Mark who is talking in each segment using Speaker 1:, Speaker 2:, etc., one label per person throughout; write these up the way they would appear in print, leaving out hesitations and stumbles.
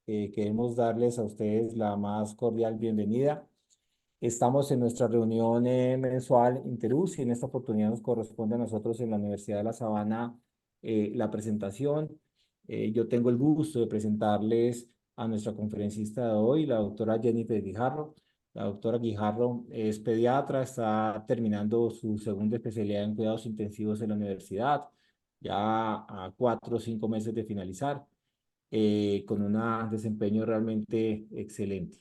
Speaker 1: queremos darles a ustedes la más cordial bienvenida. Estamos en nuestra reunión mensual Interus y en esta oportunidad nos corresponde a nosotros en la Universidad de La Sabana la presentación. Yo tengo el gusto de presentarles a nuestra conferencista de hoy, la doctora Jennifer Guijarro. La doctora Guijarro es pediatra, está terminando su segunda especialidad en cuidados intensivos en la universidad, ya a 4 o 5 meses de finalizar, con un desempeño realmente excelente.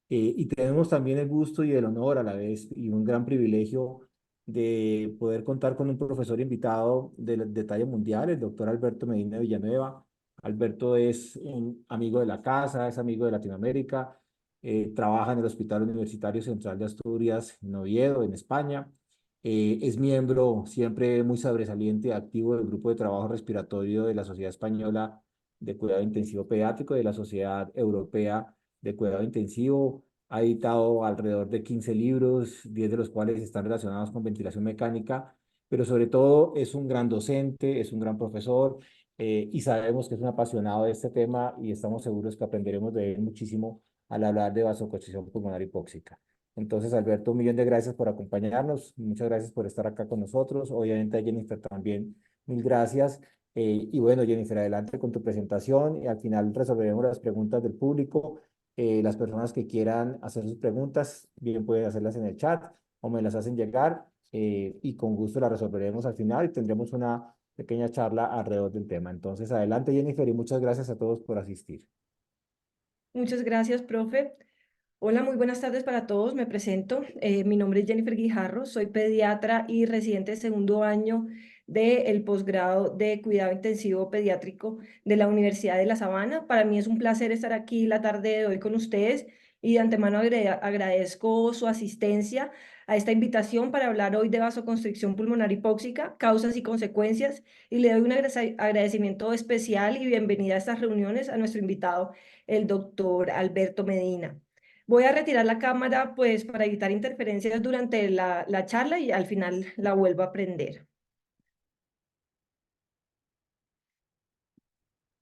Speaker 1: Y tenemos también el gusto y el honor a la vez y un gran privilegio de poder contar con un profesor invitado de talla mundial, el doctor Alberto Medina Villanueva. Alberto es un amigo de la casa, es amigo de Latinoamérica, trabaja en el Hospital Universitario Central de Asturias en Oviedo, en España. Es miembro siempre muy sobresaliente y activo del Grupo de Trabajo Respiratorio de la Sociedad Española de Cuidado Intensivo Pediátrico, de la Sociedad Europea de Cuidado Intensivo. Ha editado alrededor de 15 libros, 10 de los cuales están relacionados con ventilación mecánica, pero sobre todo es un gran docente, es un gran profesor, y sabemos que es un apasionado de este tema y estamos seguros que aprenderemos de él muchísimo al hablar de vasoconstricción pulmonar hipóxica. Entonces, Alberto, un millón de gracias por acompañarnos, muchas gracias por estar acá con nosotros. Obviamente a Jennifer también, mil gracias. Y bueno, Jennifer, adelante con tu presentación y al final resolveremos las preguntas del público. Las personas que quieran hacer sus preguntas, bien pueden hacerlas en el chat o me las hacen llegar, y con gusto las resolveremos al final y tendremos una pequeña charla alrededor del tema. Entonces, adelante, Jennifer, y muchas gracias a todos por asistir.
Speaker 2: Muchas gracias, profe. Hola, muy buenas tardes para todos. Me presento. Mi nombre es Jennifer Guijarro, soy pediatra y residente de segundo año del posgrado de cuidado intensivo pediátrico de la Universidad de La Sabana. Para mí es un placer estar aquí la tarde de hoy con ustedes y de antemano agradezco su asistencia a esta invitación para hablar hoy de vasoconstricción pulmonar hipóxica, causas y consecuencias, y le doy un agradecimiento especial y bienvenida a estas reuniones a nuestro invitado, el doctor Alberto Medina. Voy a retirar la cámara pues para evitar interferencias durante la charla y al final la vuelvo a prender.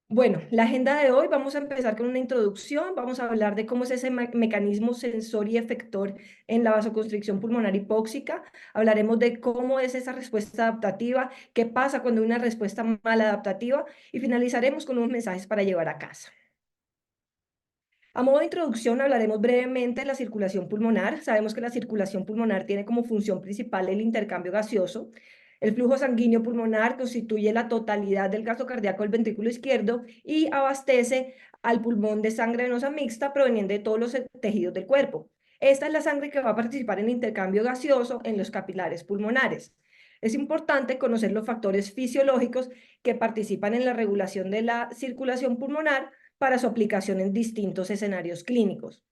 Speaker 2: Bueno, la agenda de hoy vamos a empezar con una introducción, vamos a hablar de cómo es ese mecanismo sensor y efector en la vasoconstricción pulmonar hipóxica, hablaremos de cómo es esa respuesta adaptativa, qué pasa cuando hay una respuesta maladaptativa y finalizaremos con unos mensajes para llevar a casa. A modo de introducción, hablaremos brevemente de la circulación pulmonar. Sabemos que la circulación pulmonar tiene como función principal el intercambio gaseoso. El flujo sanguíneo pulmonar constituye la totalidad del gasto cardíaco del ventrículo izquierdo y abastece al pulmón de sangre venosa mixta proveniente de todos los tejidos del cuerpo. Esta es la sangre que va a participar en el intercambio gaseoso en los capilares pulmonares. Es importante conocer los factores fisiológicos que participan en la regulación de la circulación pulmonar para su aplicación en distintos escenarios clínicos.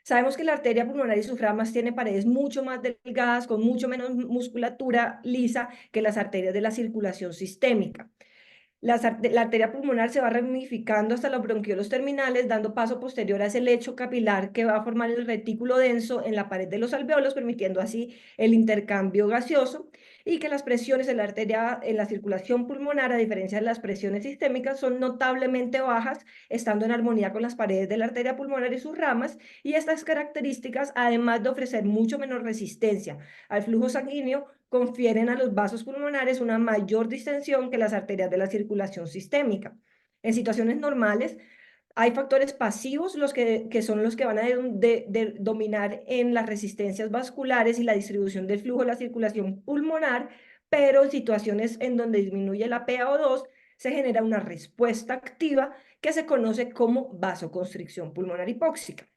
Speaker 2: Sabemos que la arteria pulmonar y sus ramas tiene paredes mucho más delgadas, con mucho menos musculatura lisa que las arterias de la circulación sistémica. La arteria pulmonar se va ramificando hasta los bronquiolos terminales, dando paso posterior a ese lecho capilar que va a formar el retículo denso en la pared de los alveolos, permitiendo así el intercambio gaseoso, y que las presiones de la arteria en la circulación pulmonar, a diferencia de las presiones sistémicas, son notablemente bajas, estando en armonía con las paredes de la arteria pulmonar y sus ramas, y estas características, además de ofrecer mucho menor resistencia al flujo sanguíneo, confieren a los vasos pulmonares una mayor distensión que las arterias de la circulación sistémica. En situaciones normales, hay factores pasivos que son los que van a dominar en las resistencias vasculares y la distribución del flujo de la circulación pulmonar, pero en situaciones en donde disminuye la PaO2 se genera una respuesta activa que se conoce como vasoconstricción pulmonar hipóxica.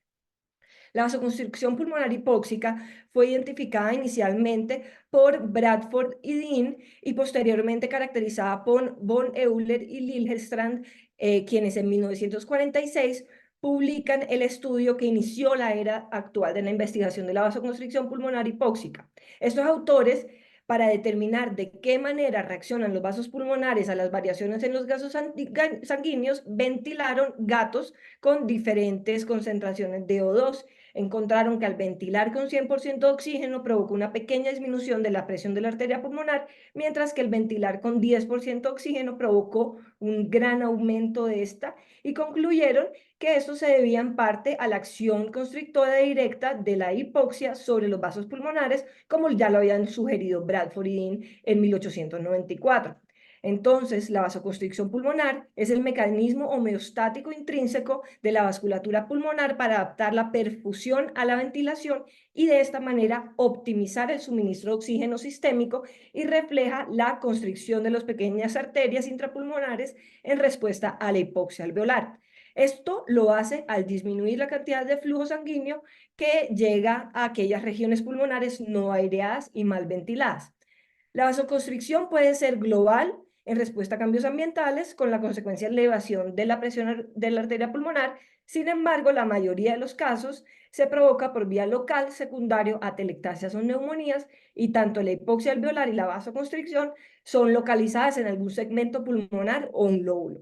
Speaker 2: La vasoconstricción pulmonar hipóxica fue identificada inicialmente por Bradford y Dean y posteriormente caracterizada por von Euler y Liljestrand, quienes en 1946 publican el estudio que inició la era actual de la investigación de la vasoconstricción pulmonar hipóxica. Estos autores, para determinar de qué manera reaccionan los vasos pulmonares a las variaciones en los gases sanguíneos, ventilaron gatos con diferentes concentraciones de O2 Encontraron que al ventilar con 100% de oxígeno provocó una pequeña disminución de la presión de la arteria pulmonar, mientras que el ventilar con 10% de oxígeno provocó un gran aumento de esta, y concluyeron que esto se debía en parte a la acción constrictora directa de la hipoxia sobre los vasos pulmonares, como ya lo habían sugerido Bradford y Dean en 1894. Entonces, la vasoconstricción pulmonar es el mecanismo homeostático intrínseco de la vasculatura pulmonar para adaptar la perfusión a la ventilación y de esta manera optimizar el suministro de oxígeno sistémico, y refleja la constricción de las pequeñas arterias intrapulmonares en respuesta a la hipoxia alveolar. Esto lo hace al disminuir la cantidad de flujo sanguíneo que llega a aquellas regiones pulmonares no aireadas y mal ventiladas. La vasoconstricción puede ser global en respuesta a cambios ambientales, con la consecuencia elevación de la presión de la arteria pulmonar. Sin embargo, la mayoría de los casos se provoca por vía local, secundario a telectasias o neumonías, y tanto la hipoxia alveolar y la vasoconstricción son localizadas en algún segmento pulmonar o un lóbulo.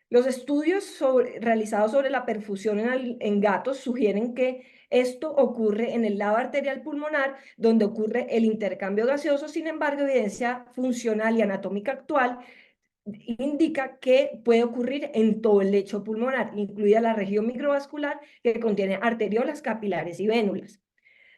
Speaker 2: Los estudios realizados sobre la perfusión en gatos sugieren que esto ocurre en el lado arterial pulmonar, donde ocurre el intercambio gaseoso. Sin embargo, evidencia funcional y anatómica actual indica que puede ocurrir en todo el lecho pulmonar, incluida la región microvascular que contiene arteriolas, capilares y vénulas.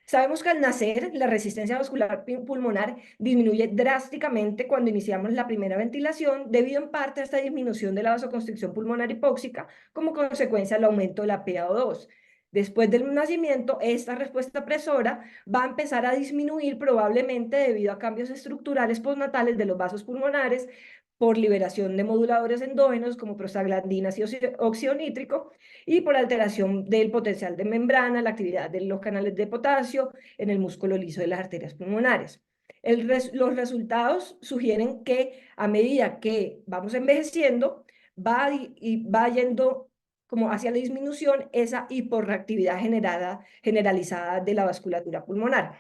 Speaker 2: Sabemos que al nacer la resistencia vascular pulmonar disminuye drásticamente cuando iniciamos la primera ventilación, debido en parte a esta disminución de la vasoconstricción pulmonar hipóxica como consecuencia del aumento de la PaO2. Después del nacimiento, esta respuesta presora va a empezar a disminuir, probablemente debido a cambios estructurales postnatales de los vasos pulmonares, por liberación de moduladores endógenos como prostaglandinas y óxido nítrico, y por alteración del potencial de membrana, la actividad de los canales de potasio en el músculo liso de las arterias pulmonares. Los resultados sugieren que a medida que vamos envejeciendo, va yendo como hacia la disminución esa hiporreactividad generalizada de la vasculatura pulmonar.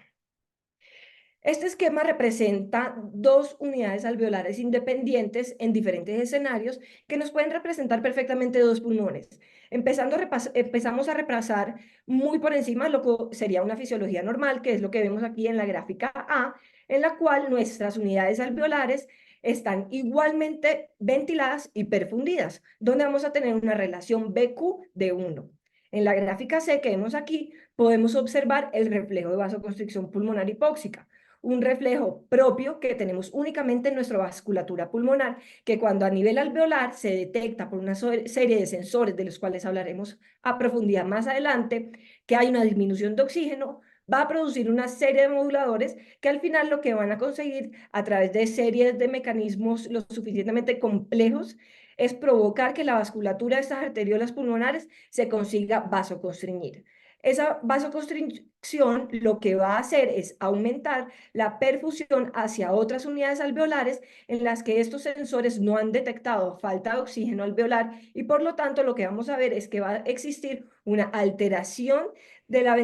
Speaker 2: Este esquema representa dos unidades alveolares independientes en diferentes escenarios que nos pueden representar perfectamente dos pulmones. Empezamos a repasar muy por encima lo que sería una fisiología normal, que es lo que vemos aquí en la gráfica A, en la cual nuestras unidades alveolares están igualmente ventiladas y perfundidas, donde vamos a tener una relación BQ de 1. En la gráfica C que vemos aquí, podemos observar el reflejo de vasoconstricción pulmonar hipóxica, un reflejo propio que tenemos únicamente en nuestra vasculatura pulmonar, que cuando a nivel alveolar se detecta por una serie de sensores, de los cuales hablaremos a profundidad más adelante, que hay una disminución de oxígeno, va a producir una serie de moduladores que al final lo que van a conseguir a través de series de mecanismos lo suficientemente complejos es provocar que la vasculatura de estas arteriolas pulmonares se consiga vasoconstriñir. Esa vasoconstricción lo que va a hacer es aumentar la perfusión hacia otras unidades alveolares en las que estos sensores no han detectado falta de oxígeno alveolar, y por lo tanto lo que vamos a ver es que va a existir una alteración de la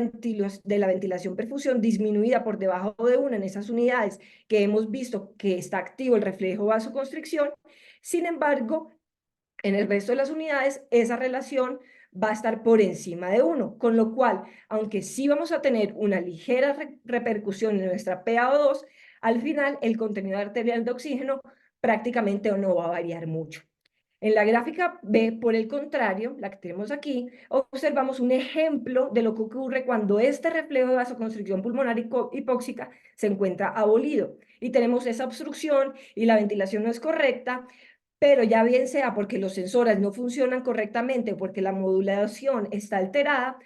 Speaker 2: ventilación-perfusión disminuida por debajo de 1 en esas unidades que hemos visto que está activo el reflejo vasoconstricción. Sin embargo, en el resto de las unidades, esa relación va a estar por encima de 1, con lo cual, aunque sí vamos a tener una ligera repercusión en nuestra PaO2, al final el contenido arterial de oxígeno prácticamente no va a variar mucho. En la gráfica B, por el contrario, la que tenemos aquí, observamos un ejemplo de lo que ocurre cuando este reflejo de vasoconstricción pulmonar hipóxica se encuentra abolido y tenemos esa obstrucción y la ventilación no es correcta, pero ya bien sea porque los sensores no funcionan correctamente o porque la modulación está alterada,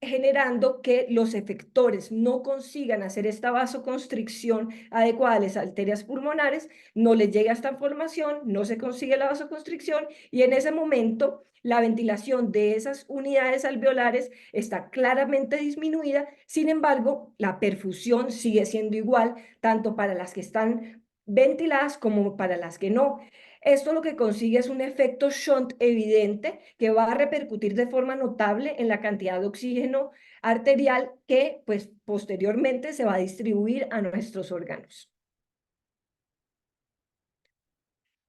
Speaker 2: generando que los efectores no consigan hacer esta vasoconstricción adecuada a las arterias pulmonares, no les llega esta información, no se consigue la vasoconstricción, y en ese momento la ventilación de esas unidades alveolares está claramente disminuida. Sin embargo, la perfusión sigue siendo igual, tanto para las que están ventiladas como para las que no. Esto lo que consigue es un efecto shunt evidente que va a repercutir de forma notable en la cantidad de oxígeno arterial que, pues, posteriormente se va a distribuir a nuestros órganos.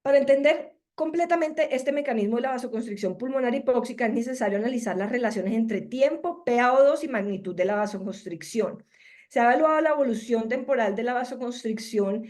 Speaker 2: Para entender completamente este mecanismo de la vasoconstricción pulmonar hipóxica, es necesario analizar las relaciones entre tiempo, PaO2 y magnitud de la vasoconstricción. Se ha evaluado la evolución temporal de la vasoconstricción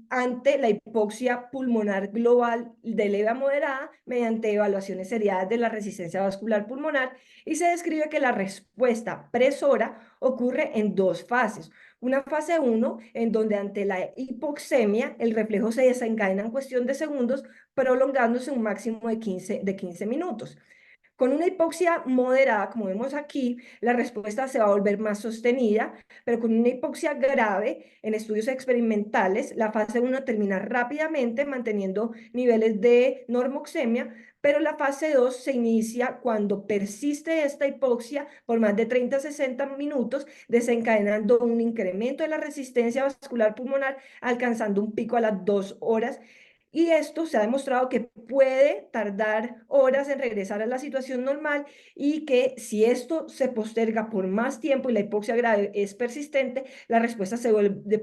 Speaker 2: ante la hipoxia pulmonar global de leve a moderada mediante evaluaciones seriadas de la resistencia vascular pulmonar, y se describe que la respuesta presora ocurre en dos fases. Una fase 1, en donde ante la hipoxemia el reflejo se desencadena en cuestión de segundos, prolongándose un máximo de 15 minutos. Con una hipoxia moderada, como vemos aquí, la respuesta se va a volver más sostenida, pero con una hipoxia grave, en estudios experimentales, la fase 1 termina rápidamente manteniendo niveles de normoxemia, pero la fase 2 se inicia cuando persiste esta hipoxia por más de 30 a 60 minutos, desencadenando un incremento de la resistencia vascular pulmonar, alcanzando un pico a las 2 horas. Y esto se ha demostrado que puede tardar horas en regresar a la situación normal, y que si esto se posterga por más tiempo y la hipoxia grave es persistente, la respuesta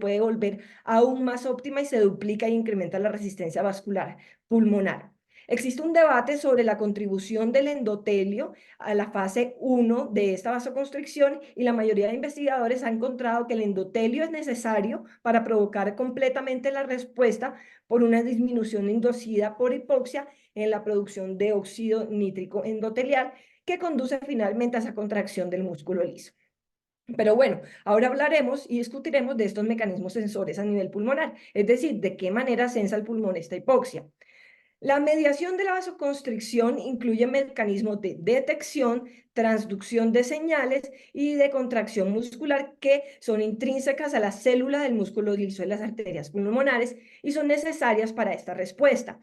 Speaker 2: puede volver aún más óptima y se duplica e incrementa la resistencia vascular pulmonar. Existe un debate sobre la contribución del endotelio a la fase 1 de esta vasoconstricción, y la mayoría de investigadores han encontrado que el endotelio es necesario para provocar completamente la respuesta por una disminución inducida por hipoxia en la producción de óxido nítrico endotelial, que conduce finalmente a esa contracción del músculo liso. Pero bueno, ahora hablaremos y discutiremos de estos mecanismos sensores a nivel pulmonar, es decir, de qué manera sensa el pulmón esta hipoxia. La mediación de la vasoconstricción incluye mecanismos de detección, transducción de señales y de contracción muscular que son intrínsecas a la célula del músculo liso de las arterias pulmonares y son necesarias para esta respuesta.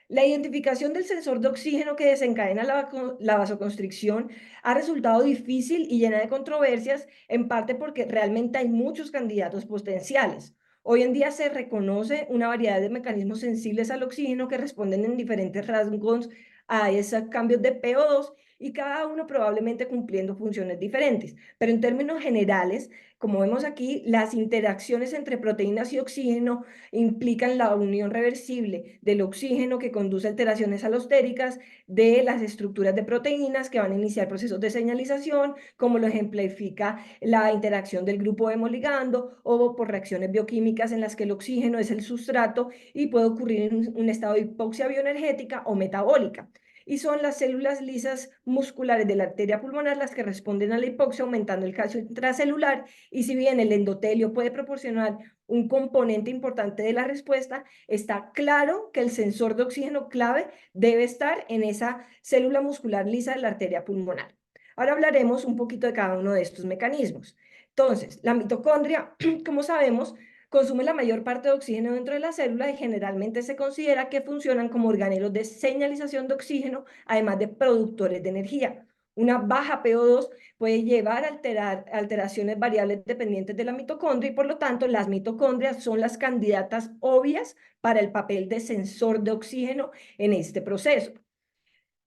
Speaker 2: La identificación del sensor de oxígeno que desencadena la vasoconstricción ha resultado difícil y llena de controversias, en parte porque realmente hay muchos candidatos potenciales. Hoy en día se reconoce una variedad de mecanismos sensibles al oxígeno que responden en diferentes rasgos a esos cambios de PO2, y cada uno probablemente cumpliendo funciones diferentes. Pero en términos generales, como vemos aquí, las interacciones entre proteínas y oxígeno implican la unión reversible del oxígeno, que conduce a alteraciones alostéricas de las estructuras de proteínas que van a iniciar procesos de señalización, como lo ejemplifica la interacción del grupo hemoligando, o por reacciones bioquímicas en las que el oxígeno es el sustrato y puede ocurrir en un estado de hipoxia bioenergética o metabólica. Y son las células lisas musculares de la arteria pulmonar las que responden a la hipoxia, aumentando el calcio intracelular. Y si bien el endotelio puede proporcionar un componente importante de la respuesta, está claro que el sensor de oxígeno clave debe estar en esa célula muscular lisa de la arteria pulmonar. Ahora hablaremos un poquito de cada uno de estos mecanismos. Entonces, la mitocondria, como sabemos, consume la mayor parte de oxígeno dentro de la célula, y generalmente se considera que funcionan como organelos de señalización de oxígeno, además de productores de energía. Una baja PO2 puede llevar a alteraciones variables dependientes de la mitocondria, y por lo tanto las mitocondrias son las candidatas obvias para el papel de sensor de oxígeno en este proceso.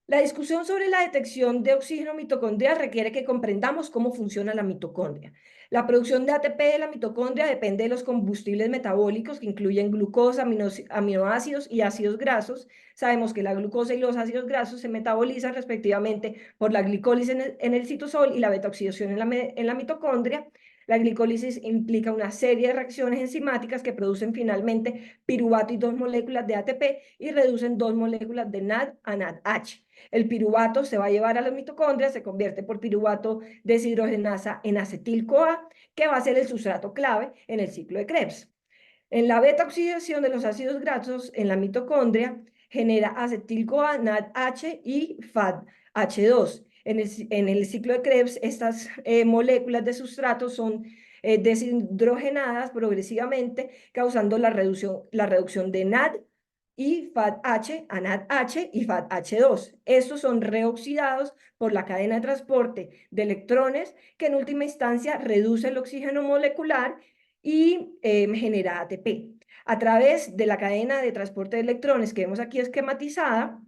Speaker 2: La discusión sobre la detección de oxígeno mitocondrial requiere que comprendamos cómo funciona la mitocondria. La producción de ATP de la mitocondria depende de los combustibles metabólicos, que incluyen glucosa, aminoácidos y ácidos grasos. Sabemos que la glucosa y los ácidos grasos se metabolizan respectivamente por la glicólisis en el citosol y la beta-oxidación en la mitocondria. La glicólisis implica una serie de reacciones enzimáticas que producen finalmente piruvato y dos moléculas de ATP, y reducen dos moléculas de NAD a NADH. El piruvato se va a llevar a la mitocondria, se convierte por piruvato deshidrogenasa en acetil-CoA, que va a ser el sustrato clave en el ciclo de Krebs. En la beta-oxidación de los ácidos grasos en la mitocondria genera acetil-CoA, NADH y FADH2. En el ciclo de Krebs, estas moléculas de sustrato son deshidrogenadas progresivamente, causando la reducción de NAD y FADH a NADH y FADH2. Estos son reoxidados por la cadena de transporte de electrones, que en última instancia reduce el oxígeno molecular y genera ATP. A través de la cadena de transporte de electrones que vemos aquí esquematizada,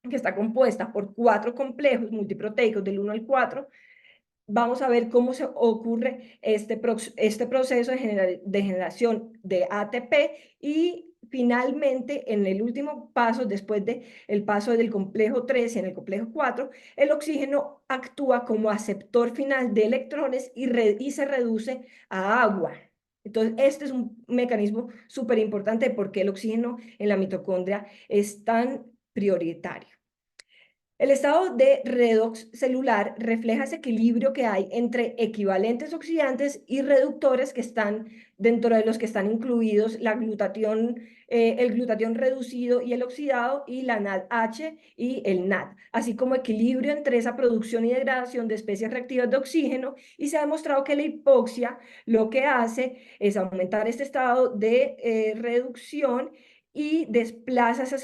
Speaker 2: que está compuesta por 4 complejos multiproteicos del 1 al 4, vamos a ver cómo se ocurre este proceso de generación de ATP, y finalmente, en el último paso, después del paso del complejo 3 en el complejo 4, el oxígeno actúa como aceptor final de electrones y se reduce a agua. Entonces, este es un mecanismo súper importante porque el oxígeno en la mitocondria es tan prioritario. El estado de redox celular refleja ese equilibrio que hay entre equivalentes oxidantes y reductores que están dentro de los que están incluidos el glutatión reducido y el oxidado y la NADH y el NAD, así como equilibrio entre esa producción y degradación de especies reactivas de oxígeno, y se ha demostrado que la hipoxia lo que hace es aumentar este estado de reducción y desplaza esas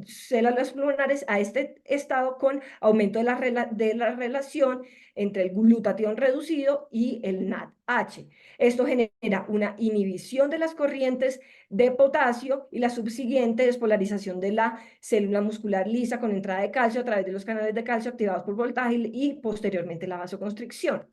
Speaker 2: células pulmonares a este estado con aumento de la relación entre el glutatión reducido y el NADH. Esto genera una inhibición de las corrientes de potasio y la subsiguiente despolarización de la célula muscular lisa con entrada de calcio a través de los canales de calcio activados por voltaje y posteriormente la vasoconstricción.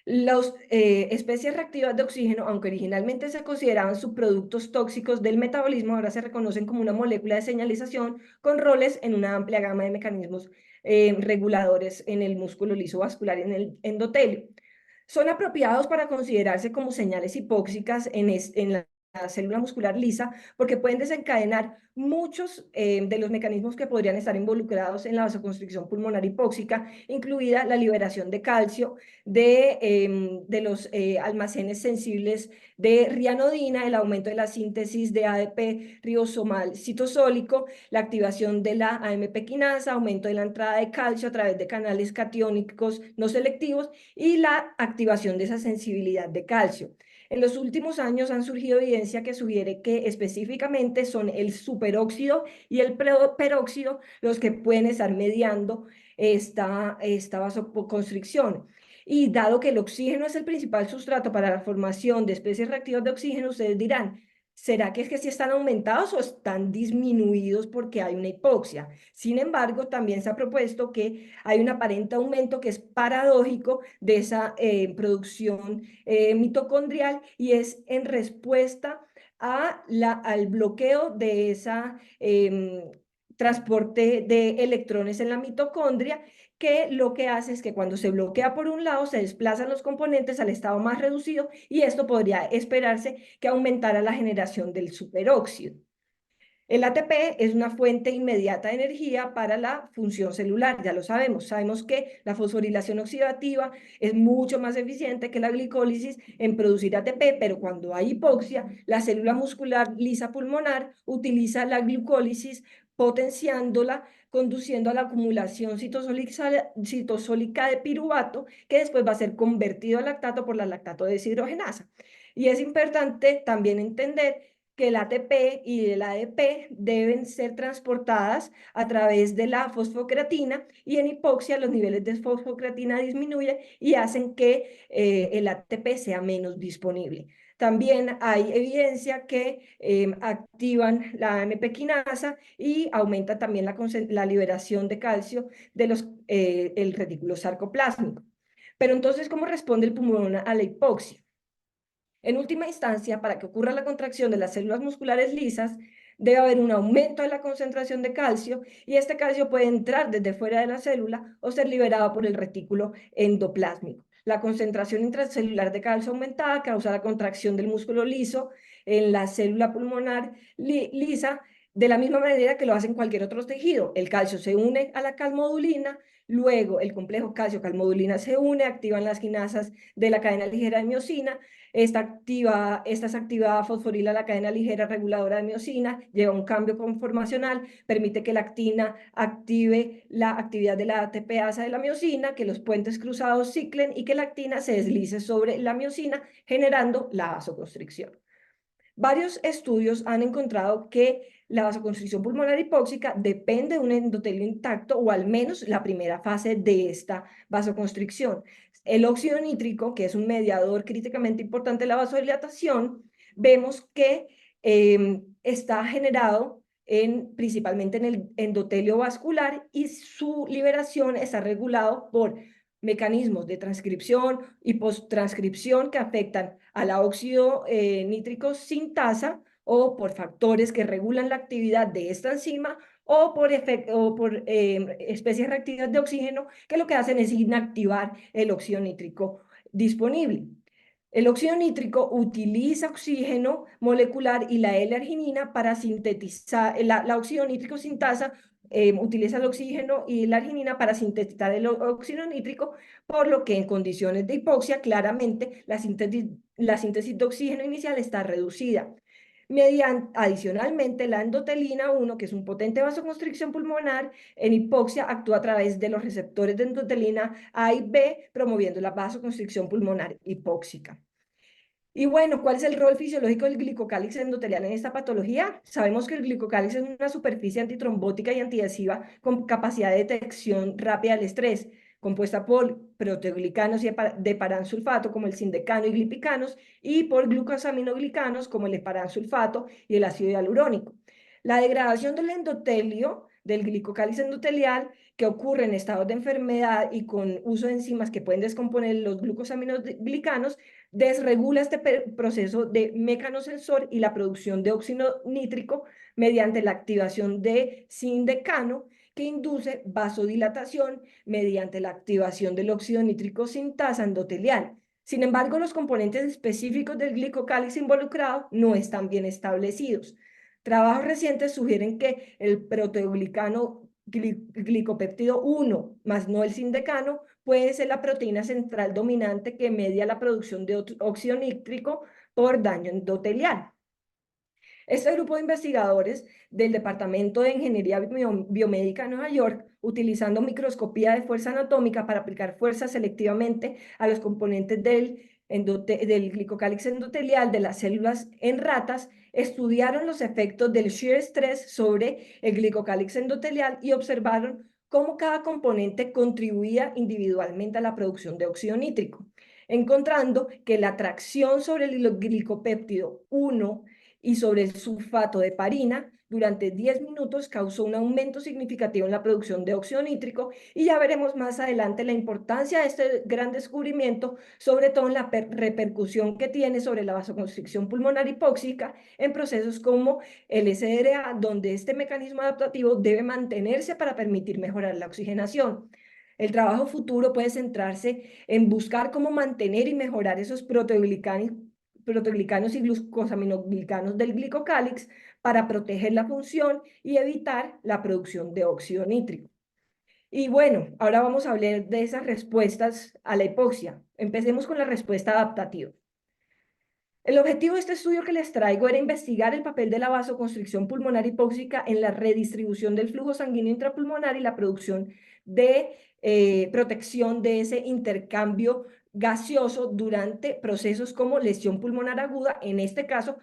Speaker 2: Las especies reactivas de oxígeno, aunque originalmente se consideraban subproductos tóxicos del metabolismo, ahora se reconocen como una molécula de señalización con roles en una amplia gama de mecanismos reguladores en el músculo liso vascular y en el endotelio. Son apropiados para considerarse como señales hipóxicas en la célula muscular lisa, porque pueden desencadenar muchos de los mecanismos que podrían estar involucrados en la vasoconstricción pulmonar hipóxica, incluida la liberación de calcio de los almacenes sensibles de rianodina, el aumento de la síntesis de ADP ribosomal citosólico, la activación de la AMP quinasa, aumento de la entrada de calcio a través de canales catiónicos no selectivos y la activación de esa sensibilidad de calcio. En los últimos años han surgido evidencia que sugiere que específicamente son el superóxido y el peróxido los que pueden estar mediando esta vasoconstricción. Y dado que el oxígeno es el principal sustrato para la formación de especies reactivas de oxígeno, ustedes dirán, ¿será que es que sí están aumentados o están disminuidos porque hay una hipoxia? Sin embargo, también se ha propuesto que hay un aparente aumento que es paradójico de esa producción mitocondrial, y es en respuesta al bloqueo de esa transporte de electrones en la mitocondria, que lo que hace es que cuando se bloquea por un lado se desplazan los componentes al estado más reducido, y esto podría esperarse que aumentara la generación del superóxido. El ATP es una fuente inmediata de energía para la función celular, ya lo sabemos. Sabemos que la fosforilación oxidativa es mucho más eficiente que la glicólisis en producir ATP, pero cuando hay hipoxia, la célula muscular lisa pulmonar utiliza la glucólisis potenciándola, conduciendo a la acumulación citosólica de piruvato, que después va a ser convertido a lactato por la lactato deshidrogenasa. Y es importante también entender que el ATP y el ADP deben ser transportadas a través de la fosfocreatina, y en hipoxia los niveles de fosfocreatina disminuyen y hacen que el ATP sea menos disponible. También hay evidencia que activan la AMP quinasa y aumenta también la liberación de calcio de el retículo sarcoplásmico. Pero entonces, ¿cómo responde el pulmón a la hipoxia? En última instancia, para que ocurra la contracción de las células musculares lisas, debe haber un aumento de la concentración de calcio, y este calcio puede entrar desde fuera de la célula o ser liberado por el retículo endoplásmico. La concentración intracelular de calcio aumentada causa la contracción del músculo liso en la célula pulmonar lisa, de la misma manera que lo hace en cualquier otro tejido. El calcio se une a la calmodulina, luego el complejo calcio-calmodulina se une, activan las quinasas de la cadena ligera de miosina. Esta es activada, fosforila la cadena ligera reguladora de miosina, lleva un cambio conformacional, permite que la actina active la actividad de la ATPasa de la miosina, que los puentes cruzados ciclen y que la actina se deslice sobre la miosina, generando la vasoconstricción. Varios estudios han encontrado que la vasoconstricción pulmonar hipóxica depende de un endotelio intacto, o al menos la primera fase de esta vasoconstricción. El óxido nítrico, que es un mediador críticamente importante de la vasodilatación, vemos que está generado principalmente en el endotelio vascular, y su liberación está regulado por mecanismos de transcripción y posttranscripción que afectan a la óxido nítrico sintasa o por factores que regulan la actividad de esta enzima o por especies reactivas de oxígeno que lo que hacen es inactivar el óxido nítrico disponible. El óxido nítrico utiliza oxígeno molecular y la L-arginina para sintetizar, la óxido nítrico sintasa utiliza el oxígeno y la arginina para sintetizar el óxido nítrico, por lo que en condiciones de hipoxia claramente la síntesis de oxígeno inicial está reducida. Adicionalmente, la endotelina 1, que es un potente vasoconstricción pulmonar, en hipoxia actúa a través de los receptores de endotelina A y B, promoviendo la vasoconstricción pulmonar hipóxica. Y bueno, ¿cuál es el rol fisiológico del glicocálix endotelial en esta patología? Sabemos que el glicocálix es una superficie antitrombótica y antiadhesiva con capacidad de detección rápida del estrés, compuesta por proteoglicanos de paransulfato como el sindecano y glipicanos y por glucosaminoglicanos como el heparansulfato y el ácido hialurónico. La degradación del endotelio del glicocálix endotelial que ocurre en estados de enfermedad y con uso de enzimas que pueden descomponer los glucosaminoglicanos desregula este proceso de mecanosensor y la producción de óxido nítrico mediante la activación de sindecano que induce vasodilatación mediante la activación del óxido nítrico sintasa endotelial. Sin embargo, los componentes específicos del glicocálix involucrado no están bien establecidos. Trabajos recientes sugieren que el proteoglicano glicopéptido 1 más no el sindecano puede ser la proteína central dominante que media la producción de óxido nítrico por daño endotelial. Este grupo de investigadores del Departamento de Ingeniería Biomédica de Nueva York, utilizando microscopía de fuerza anatómica para aplicar fuerza selectivamente a los componentes del glicocálix endotelial de las células en ratas, estudiaron los efectos del shear stress sobre el glicocálix endotelial y observaron cómo cada componente contribuía individualmente a la producción de óxido nítrico, encontrando que la tracción sobre el glicopéptido 1 y sobre el sulfato de heparina durante 10 minutos causó un aumento significativo en la producción de óxido nítrico, y ya veremos más adelante la importancia de este gran descubrimiento, sobre todo en la repercusión que tiene sobre la vasoconstricción pulmonar hipóxica en procesos como el SDRA, donde este mecanismo adaptativo debe mantenerse para permitir mejorar la oxigenación. El trabajo futuro puede centrarse en buscar cómo mantener y mejorar esos proteoglicanos y glucosaminoglicanos del glicocálix para proteger la función y evitar la producción de óxido nítrico. Y bueno, ahora vamos a hablar de esas respuestas a la hipoxia. Empecemos con la respuesta adaptativa. El objetivo de este estudio que les traigo era investigar el papel de la vasoconstricción pulmonar hipóxica en la redistribución del flujo sanguíneo intrapulmonar y la producción de protección de ese intercambio gaseoso durante procesos como lesión pulmonar aguda, en este caso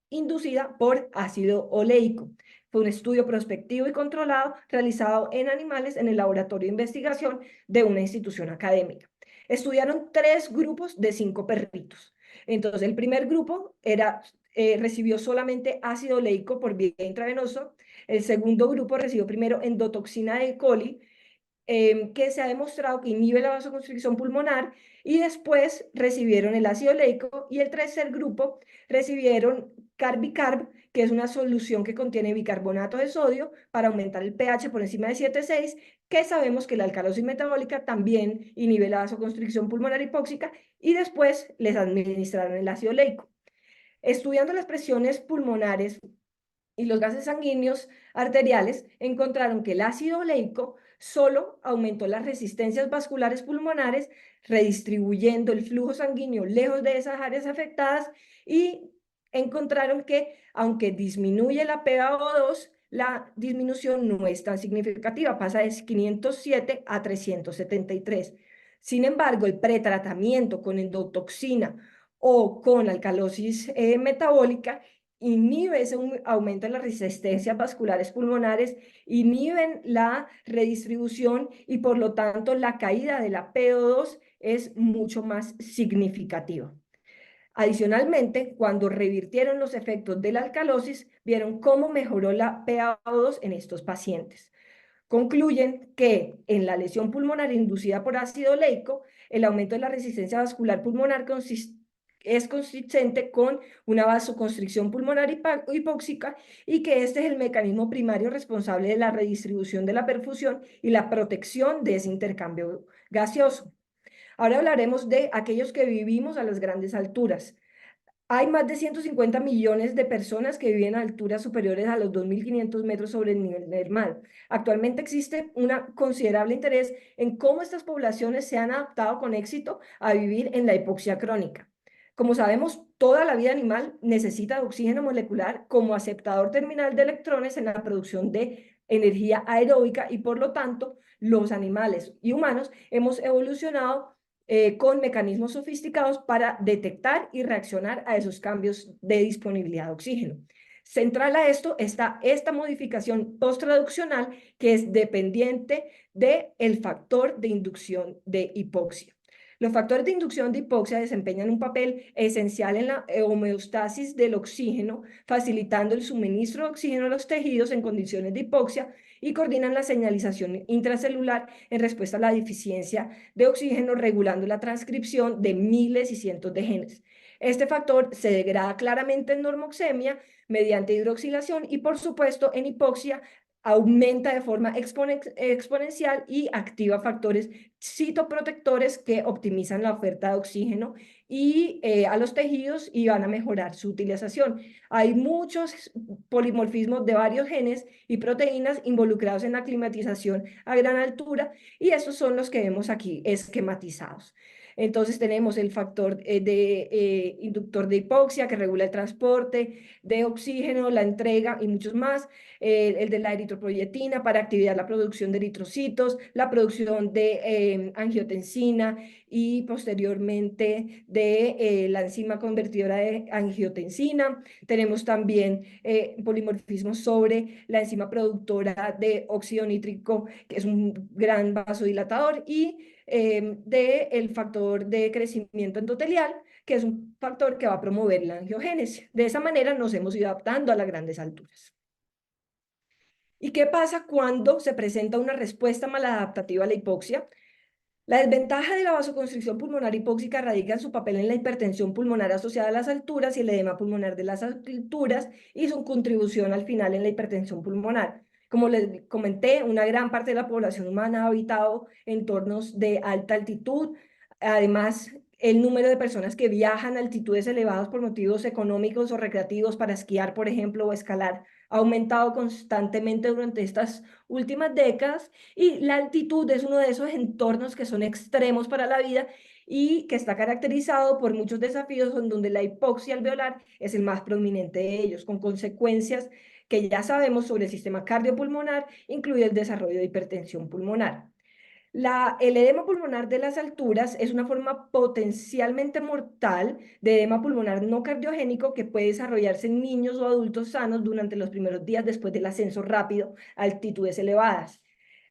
Speaker 2: inducida por ácido oleico. Fue un estudio prospectivo y controlado realizado en animales en el laboratorio de investigación de una institución académica. Estudiaron 3 grupos de 5 perritos. Entonces, el primer grupo recibió solamente ácido oleico por vía intravenosa. El segundo grupo recibió primero endotoxina de E. coli, que se ha demostrado que inhibe la vasoconstricción pulmonar, y después recibieron el ácido oleico, y el tercer grupo recibieron Carbicarb, que es una solución que contiene bicarbonato de sodio para aumentar el pH por encima de 7,6, que sabemos que la alcalosis metabólica también inhibe la vasoconstricción pulmonar hipóxica, y después les administraron el ácido oleico. Estudiando las presiones pulmonares y los gases sanguíneos arteriales, encontraron que el ácido oleico solo aumentó las resistencias vasculares pulmonares, redistribuyendo el flujo sanguíneo lejos de esas áreas afectadas, y encontraron que, aunque disminuye la PaO2, la disminución no es tan significativa, pasa de 507 a 373. Sin embargo, el pretratamiento con endotoxina o con alcalosis metabólica inhibe ese aumento en las resistencias vasculares pulmonares, inhiben la redistribución, y por lo tanto la caída de la PO2 es mucho más significativa. Adicionalmente, cuando revirtieron los efectos de la alcalosis, vieron cómo mejoró la PaO2 en estos pacientes. Concluyen que en la lesión pulmonar inducida por ácido oleico, el aumento de la resistencia vascular pulmonar es consistente con una vasoconstricción pulmonar hipóxica y que este es el mecanismo primario responsable de la redistribución de la perfusión y la protección de ese intercambio gaseoso. Ahora hablaremos de aquellos que vivimos a las grandes alturas. Hay más de 150 millones de personas que viven a alturas superiores a los 2.500 metros sobre el nivel del mar. Actualmente existe un considerable interés en cómo estas poblaciones se han adaptado con éxito a vivir en la hipoxia crónica. Como sabemos, toda la vida animal necesita de oxígeno molecular como aceptador terminal de electrones en la producción de energía aeróbica y por lo tanto los animales y humanos hemos evolucionado con mecanismos sofisticados para detectar y reaccionar a esos cambios de disponibilidad de oxígeno. Central a esto está esta modificación posttraduccional que es dependiente del factor de inducción de hipoxia. Los factores de inducción de hipoxia desempeñan un papel esencial en la homeostasis del oxígeno, facilitando el suministro de oxígeno a los tejidos en condiciones de hipoxia y coordinan la señalización intracelular en respuesta a la deficiencia de oxígeno, regulando la transcripción de miles y cientos de genes. Este factor se degrada claramente en normoxemia mediante hidroxilación y, por supuesto, en hipoxia aumenta de forma exponencial y activa factores citoprotectores que optimizan la oferta de oxígeno y a los tejidos y van a mejorar su utilización. Hay muchos polimorfismos de varios genes y proteínas involucrados en la climatización a gran altura y esos son los que vemos aquí esquematizados. Entonces tenemos el factor inductor de hipoxia que regula el transporte de oxígeno, la entrega y muchos más. El de la eritropoyetina para activar la producción de eritrocitos, la producción de angiotensina y posteriormente de la enzima convertidora de angiotensina. Tenemos también polimorfismos sobre la enzima productora de óxido nítrico, que es un gran vasodilatador, y del factor de crecimiento endotelial, que es un factor que va a promover la angiogénesis. De esa manera nos hemos ido adaptando a las grandes alturas. ¿Y qué pasa cuando se presenta una respuesta maladaptativa a la hipoxia? La desventaja de la vasoconstricción pulmonar hipóxica radica en su papel en la hipertensión pulmonar asociada a las alturas y el edema pulmonar de las alturas y su contribución al final en la hipertensión pulmonar. Como les comenté, una gran parte de la población humana ha habitado entornos de alta altitud. Además, el número de personas que viajan a altitudes elevadas por motivos económicos o recreativos para esquiar, por ejemplo, o escalar, ha aumentado constantemente durante estas últimas décadas y la altitud es uno de esos entornos que son extremos para la vida y que está caracterizado por muchos desafíos en donde la hipoxia alveolar es el más prominente de ellos, con consecuencias que ya sabemos sobre el sistema cardiopulmonar, incluye el desarrollo de hipertensión pulmonar. El edema pulmonar de las alturas es una forma potencialmente mortal de edema pulmonar no cardiogénico que puede desarrollarse en niños o adultos sanos durante los primeros días después del ascenso rápido a altitudes elevadas.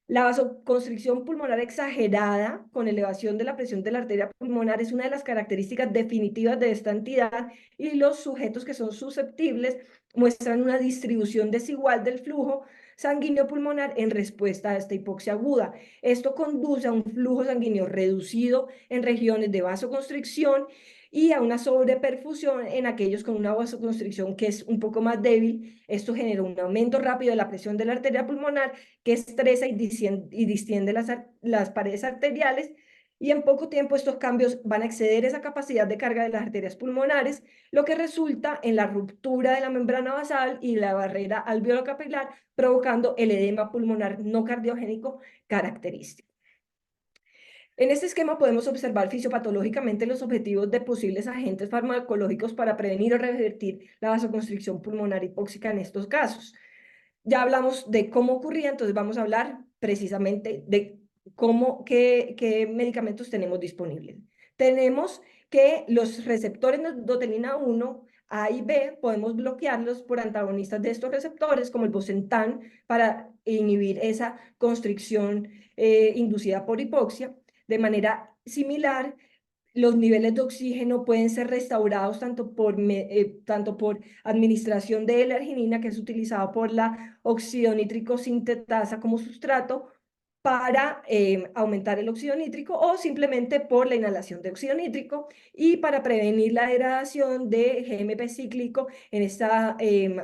Speaker 2: La vasoconstricción pulmonar exagerada con elevación de la presión de la arteria pulmonar es una de las características definitivas de esta entidad y los sujetos que son susceptibles muestran una distribución desigual del flujo sanguíneo pulmonar en respuesta a esta hipoxia aguda. Esto conduce a un flujo sanguíneo reducido en regiones de vasoconstricción y a una sobreperfusión en aquellos con una vasoconstricción que es un poco más débil. Esto genera un aumento rápido de la presión de la arteria pulmonar que estresa y distiende las paredes arteriales y en poco tiempo estos cambios van a exceder esa capacidad de carga de las arterias pulmonares, lo que resulta en la ruptura de la membrana basal y la barrera alveolo-capilar, provocando el edema pulmonar no cardiogénico característico. En este esquema podemos observar fisiopatológicamente los objetivos de posibles agentes farmacológicos para prevenir o revertir la vasoconstricción pulmonar hipóxica en estos casos. Ya hablamos de cómo ocurría, entonces vamos a hablar precisamente de qué medicamentos tenemos disponibles. Tenemos que los receptores de endotelina 1, A y B, podemos bloquearlos por antagonistas de estos receptores, como el bosentan, para inhibir esa constricción inducida por hipoxia. De manera similar, los niveles de oxígeno pueden ser restaurados tanto por administración de L-arginina, que es utilizado por la óxido nítrico sintetasa como sustrato, para aumentar el óxido nítrico, o simplemente por la inhalación de óxido nítrico, y para prevenir la degradación de GMP cíclico en estas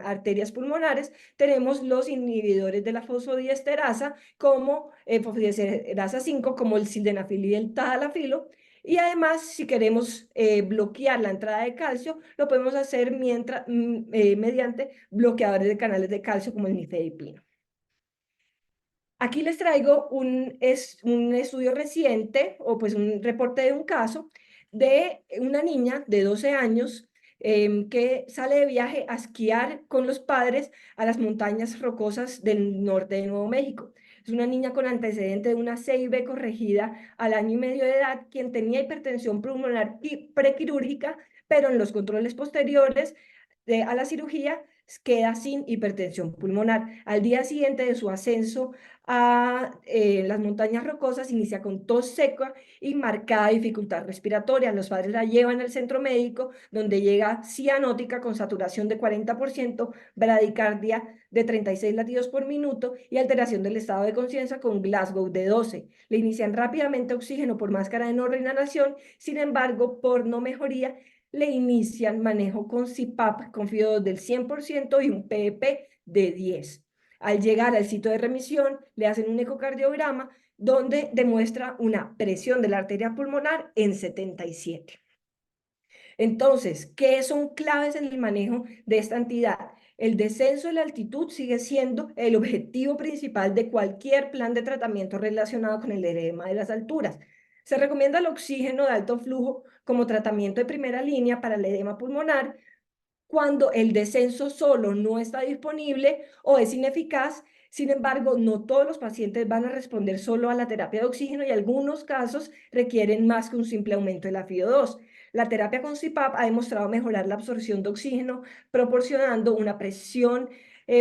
Speaker 2: arterias pulmonares tenemos los inhibidores de la fosfodiesterasa como fosfodiesterasa 5, como el sildenafil y el tadalafilo. Y además, si queremos bloquear la entrada de calcio, lo podemos hacer mediante bloqueadores de canales de calcio como el nifedipino. Aquí les traigo un estudio reciente, o pues un reporte de un caso de una niña de 12 años que sale de viaje a esquiar con los padres a las montañas rocosas del norte de Nuevo México. Es una niña con antecedente de una CIB corregida al año y medio de edad, quien tenía hipertensión pulmonar prequirúrgica, pero en los controles posteriores a la cirugía queda sin hipertensión pulmonar. Al día siguiente de su ascenso a las montañas rocosas, inicia con tos seca y marcada dificultad respiratoria. Los padres la llevan al centro médico, donde llega cianótica con saturación de 40%, bradicardia de 36 latidos por minuto y alteración del estado de conciencia con Glasgow de 12. Le inician rápidamente oxígeno por máscara de no reinhalación, sin embargo, por no mejoría, le inician manejo con CPAP con FIO2 del 100% y un PEP de 10. Al llegar al sitio de remisión, le hacen un ecocardiograma donde demuestra una presión de la arteria pulmonar en 77. Entonces, ¿qué son claves en el manejo de esta entidad? El descenso de la altitud sigue siendo el objetivo principal de cualquier plan de tratamiento relacionado con el edema de las alturas. Se recomienda el oxígeno de alto flujo como tratamiento de primera línea para el edema pulmonar cuando el descenso solo no está disponible o es ineficaz. Sin embargo, no todos los pacientes van a responder solo a la terapia de oxígeno, y algunos casos requieren más que un simple aumento de la FIO2. La terapia con CPAP ha demostrado mejorar la absorción de oxígeno, proporcionando una presión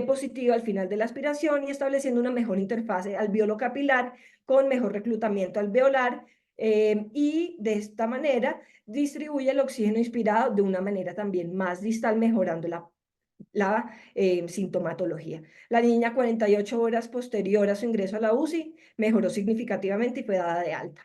Speaker 2: positiva al final de la aspiración y estableciendo una mejor interfase alveolo capilar con mejor reclutamiento alveolar, y de esta manera distribuye el oxígeno inspirado de una manera también más distal, mejorando la sintomatología. La niña, 48 horas posterior a su ingreso a la UCI, mejoró significativamente y fue dada de alta.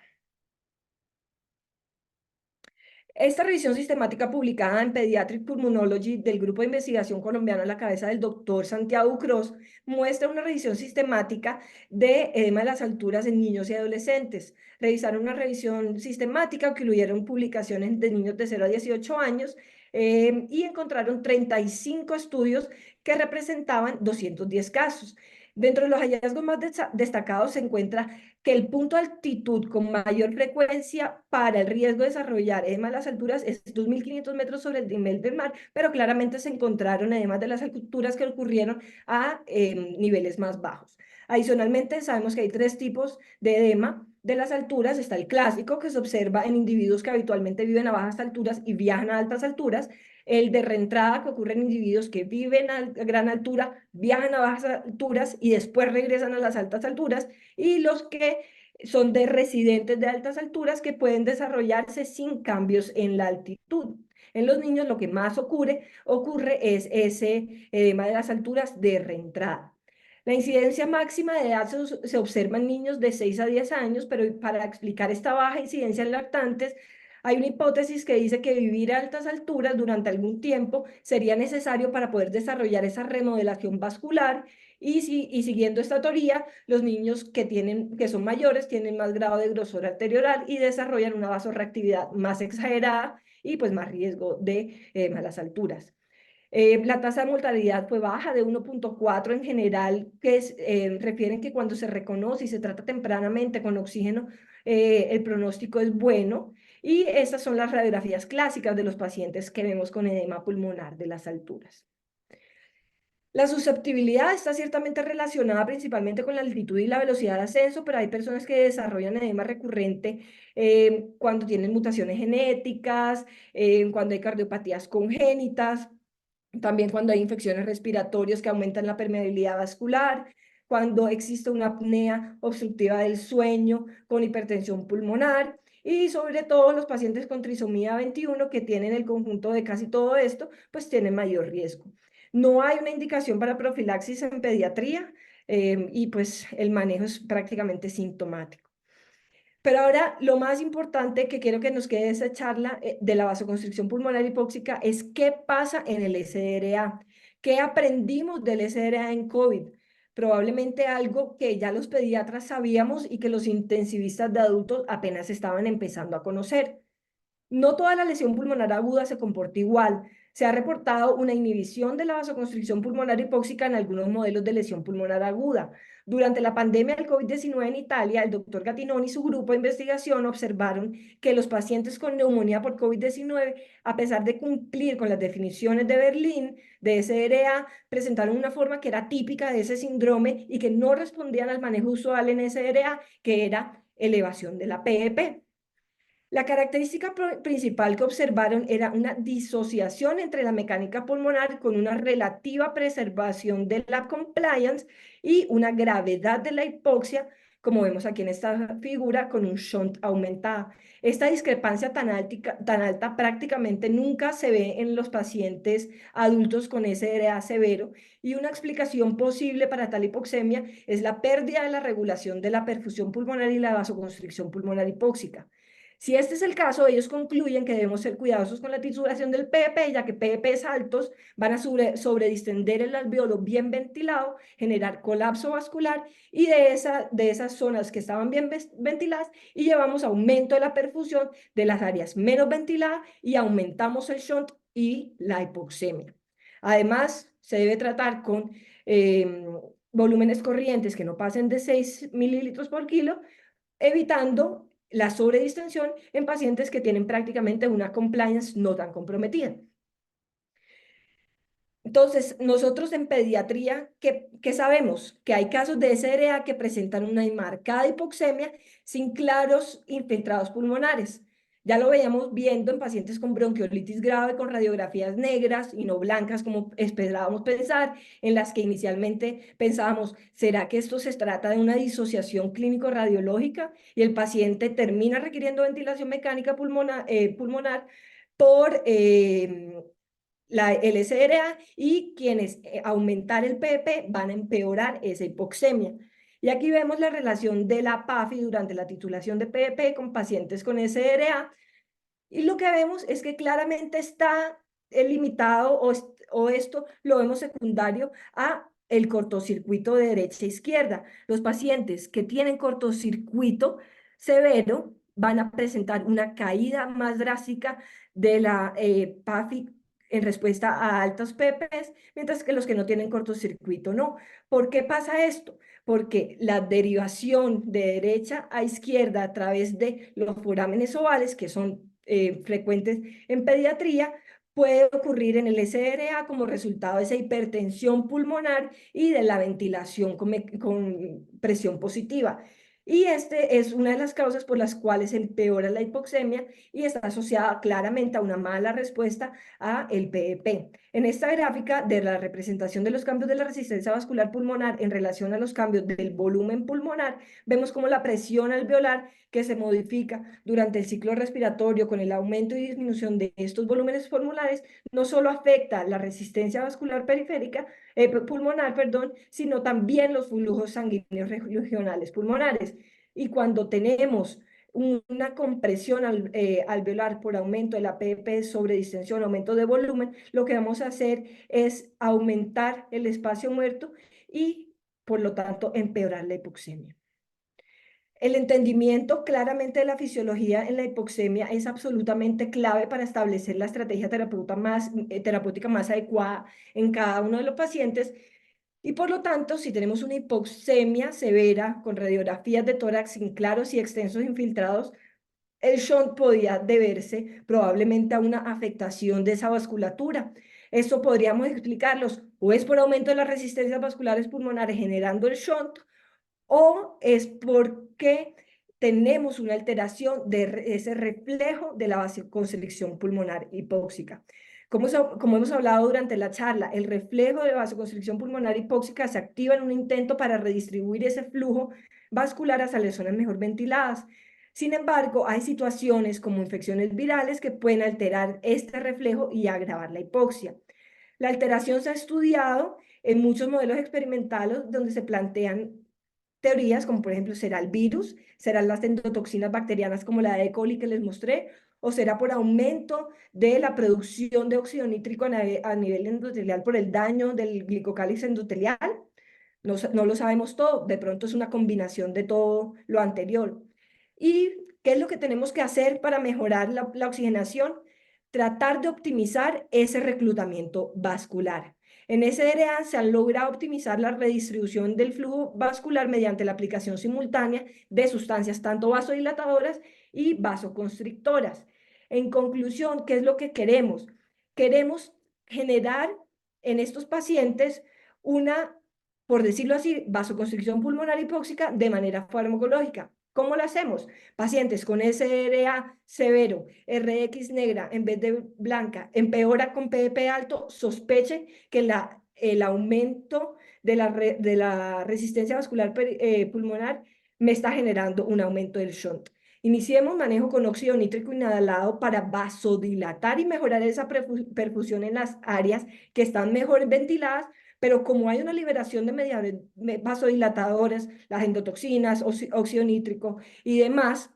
Speaker 2: Esta revisión sistemática publicada en Pediatric Pulmonology del Grupo de Investigación Colombiano a la cabeza del doctor Santiago Ucros muestra una revisión sistemática de edema de las alturas en niños y adolescentes. Revisaron una revisión sistemática que incluyeron publicaciones de niños de 0 a 18 años y encontraron 35 estudios que representaban 210 casos. Dentro de los hallazgos más destacados se encuentra que el punto de altitud con mayor frecuencia para el riesgo de desarrollar edema de las alturas es 2.500 metros sobre el nivel del mar, pero claramente se encontraron edemas de las alturas que ocurrieron a niveles más bajos. Adicionalmente, sabemos que hay 3 tipos de edema de las alturas. Está el clásico, que se observa en individuos que habitualmente viven a bajas alturas y viajan a altas alturas. El de reentrada, que ocurre en individuos que viven a gran altura, viajan a bajas alturas y después regresan a las altas alturas. Y los que son de residentes de altas alturas, que pueden desarrollarse sin cambios en la altitud. En los niños lo que más ocurre es ese edema de las alturas de reentrada. La incidencia máxima de edad se observa en niños de 6 a 10 años, pero para explicar esta baja incidencia en lactantes, hay una hipótesis que dice que vivir a altas alturas durante algún tiempo sería necesario para poder desarrollar esa remodelación vascular, y siguiendo esta teoría, los niños que son mayores tienen más grado de grosor arterioral y desarrollan una vasorreactividad más exagerada y pues más riesgo de malas alturas. La tasa de mortalidad fue baja, de 1.4 en general, que refieren que cuando se reconoce y se trata tempranamente con oxígeno, el pronóstico es bueno. Y estas son las radiografías clásicas de los pacientes que vemos con edema pulmonar de las alturas. La susceptibilidad está ciertamente relacionada principalmente con la altitud y la velocidad de ascenso, pero hay personas que desarrollan edema recurrente cuando tienen mutaciones genéticas, cuando hay cardiopatías congénitas, también cuando hay infecciones respiratorias que aumentan la permeabilidad vascular, cuando existe una apnea obstructiva del sueño con hipertensión pulmonar, y sobre todo los pacientes con trisomía 21 que tienen el conjunto de casi todo esto, pues tienen mayor riesgo. No hay una indicación para profilaxis en pediatría y pues el manejo es prácticamente sintomático. Pero ahora lo más importante que quiero que nos quede de esa charla de la vasoconstricción pulmonar hipóxica es qué pasa en el SRA. ¿Qué aprendimos del SRA en COVID? Probablemente algo que ya los pediatras sabíamos y que los intensivistas de adultos apenas estaban empezando a conocer. No toda la lesión pulmonar aguda se comporta igual. Se ha reportado una inhibición de la vasoconstricción pulmonar hipóxica en algunos modelos de lesión pulmonar aguda. Durante la pandemia del COVID-19 en Italia, el doctor Gattinoni y su grupo de investigación observaron que los pacientes con neumonía por COVID-19, a pesar de cumplir con las definiciones de Berlín de SRA, presentaron una forma que era típica de ese síndrome y que no respondían al manejo usual en SRA, que era elevación de la PEP. La característica principal que observaron era una disociación entre la mecánica pulmonar con una relativa preservación de la compliance y una gravedad de la hipoxia, como vemos aquí en esta figura, con un shunt aumentada. Esta discrepancia tan alta prácticamente nunca se ve en los pacientes adultos con SRA severo, y una explicación posible para tal hipoxemia es la pérdida de la regulación de la perfusión pulmonar y la vasoconstricción pulmonar hipóxica. Si este es el caso, ellos concluyen que debemos ser cuidadosos con la titulación del PEP, ya que PEPs altos van a sobredistender el alveolo bien ventilado, generar colapso vascular y de esas zonas que estaban bien ventiladas, y llevamos aumento de la perfusión de las áreas menos ventiladas y aumentamos el shunt y la hipoxemia. Además, se debe tratar con volúmenes corrientes que no pasen de 6 mililitros por kilo, evitando la sobredistensión en pacientes que tienen prácticamente una compliance no tan comprometida. Entonces, nosotros en pediatría, ¿qué sabemos? Que hay casos de SRA que presentan una marcada hipoxemia sin claros infiltrados pulmonares. Ya lo veíamos viendo en pacientes con bronquiolitis grave, con radiografías negras y no blancas, como esperábamos pensar, en las que inicialmente pensábamos, ¿será que esto se trata de una disociación clínico-radiológica? Y el paciente termina requiriendo ventilación mecánica pulmonar por la LSRA, y quienes aumentar el PP van a empeorar esa hipoxemia. Y aquí vemos la relación de la PAFI durante la titulación de PP con pacientes con SRA, y lo que vemos es que claramente está limitado o esto lo vemos secundario a el cortocircuito de derecha e izquierda. Los pacientes que tienen cortocircuito severo van a presentar una caída más drástica de la PAFI en respuesta a altos PPs, mientras que los que no tienen cortocircuito no. ¿Por qué pasa esto? Porque la derivación de derecha a izquierda a través de los forámenes ovales, que son frecuentes en pediatría, puede ocurrir en el SRA como resultado de esa hipertensión pulmonar y de la ventilación con presión positiva. Y este es una de las causas por las cuales empeora la hipoxemia y está asociada claramente a una mala respuesta a el PEP. En esta gráfica de la representación de los cambios de la resistencia vascular pulmonar en relación a los cambios del volumen pulmonar, vemos como la presión alveolar, que se modifica durante el ciclo respiratorio con el aumento y disminución de estos volúmenes pulmonares, no solo afecta la resistencia vascular periférica, pulmonar, perdón, sino también los flujos sanguíneos regionales pulmonares. Y cuando tenemos una compresión alveolar por aumento de la PP sobre distensión, aumento de volumen, lo que vamos a hacer es aumentar el espacio muerto y, por lo tanto, empeorar la hipoxemia. El entendimiento claramente de la fisiología en la hipoxemia es absolutamente clave para establecer la estrategia terapéutica más adecuada en cada uno de los pacientes. Y por lo tanto, si tenemos una hipoxemia severa con radiografías de tórax sin claros y extensos infiltrados, el shunt podía deberse probablemente a una afectación de esa vasculatura. Esto podríamos explicarlos, o es por aumento de las resistencias vasculares pulmonares generando el shunt, o es porque tenemos una alteración de ese reflejo de la vasoconstricción pulmonar hipóxica. Como hemos hablado durante la charla, el reflejo de vasoconstricción pulmonar hipóxica se activa en un intento para redistribuir ese flujo vascular hacia las zonas mejor ventiladas. Sin embargo, hay situaciones como infecciones virales que pueden alterar este reflejo y agravar la hipoxia. La alteración se ha estudiado en muchos modelos experimentales donde se plantean teorías como por ejemplo, ¿será el virus? ¿Serán las endotoxinas bacterianas como la de E. coli que les mostré? ¿O será por aumento de la producción de óxido nítrico a nivel endotelial por el daño del glicocálix endotelial? No lo sabemos todo, de pronto es una combinación de todo lo anterior. ¿Y qué es lo que tenemos que hacer para mejorar la oxigenación? Tratar de optimizar ese reclutamiento vascular. En SDRA se han logrado optimizar la redistribución del flujo vascular mediante la aplicación simultánea de sustancias tanto vasodilatadoras y vasoconstrictoras. En conclusión, ¿qué es lo que queremos? Queremos generar en estos pacientes una, por decirlo así, vasoconstricción pulmonar hipóxica de manera farmacológica. ¿Cómo lo hacemos? Pacientes con SRA severo, RX negra en vez de blanca, empeora con PDP alto, sospeche que el aumento de la resistencia vascular pulmonar me está generando un aumento del shunt. Iniciemos manejo con óxido nítrico inhalado para vasodilatar y mejorar esa perfusión en las áreas que están mejor ventiladas, pero como hay una liberación de mediadores vasodilatadoras, las endotoxinas, óxido nítrico y demás,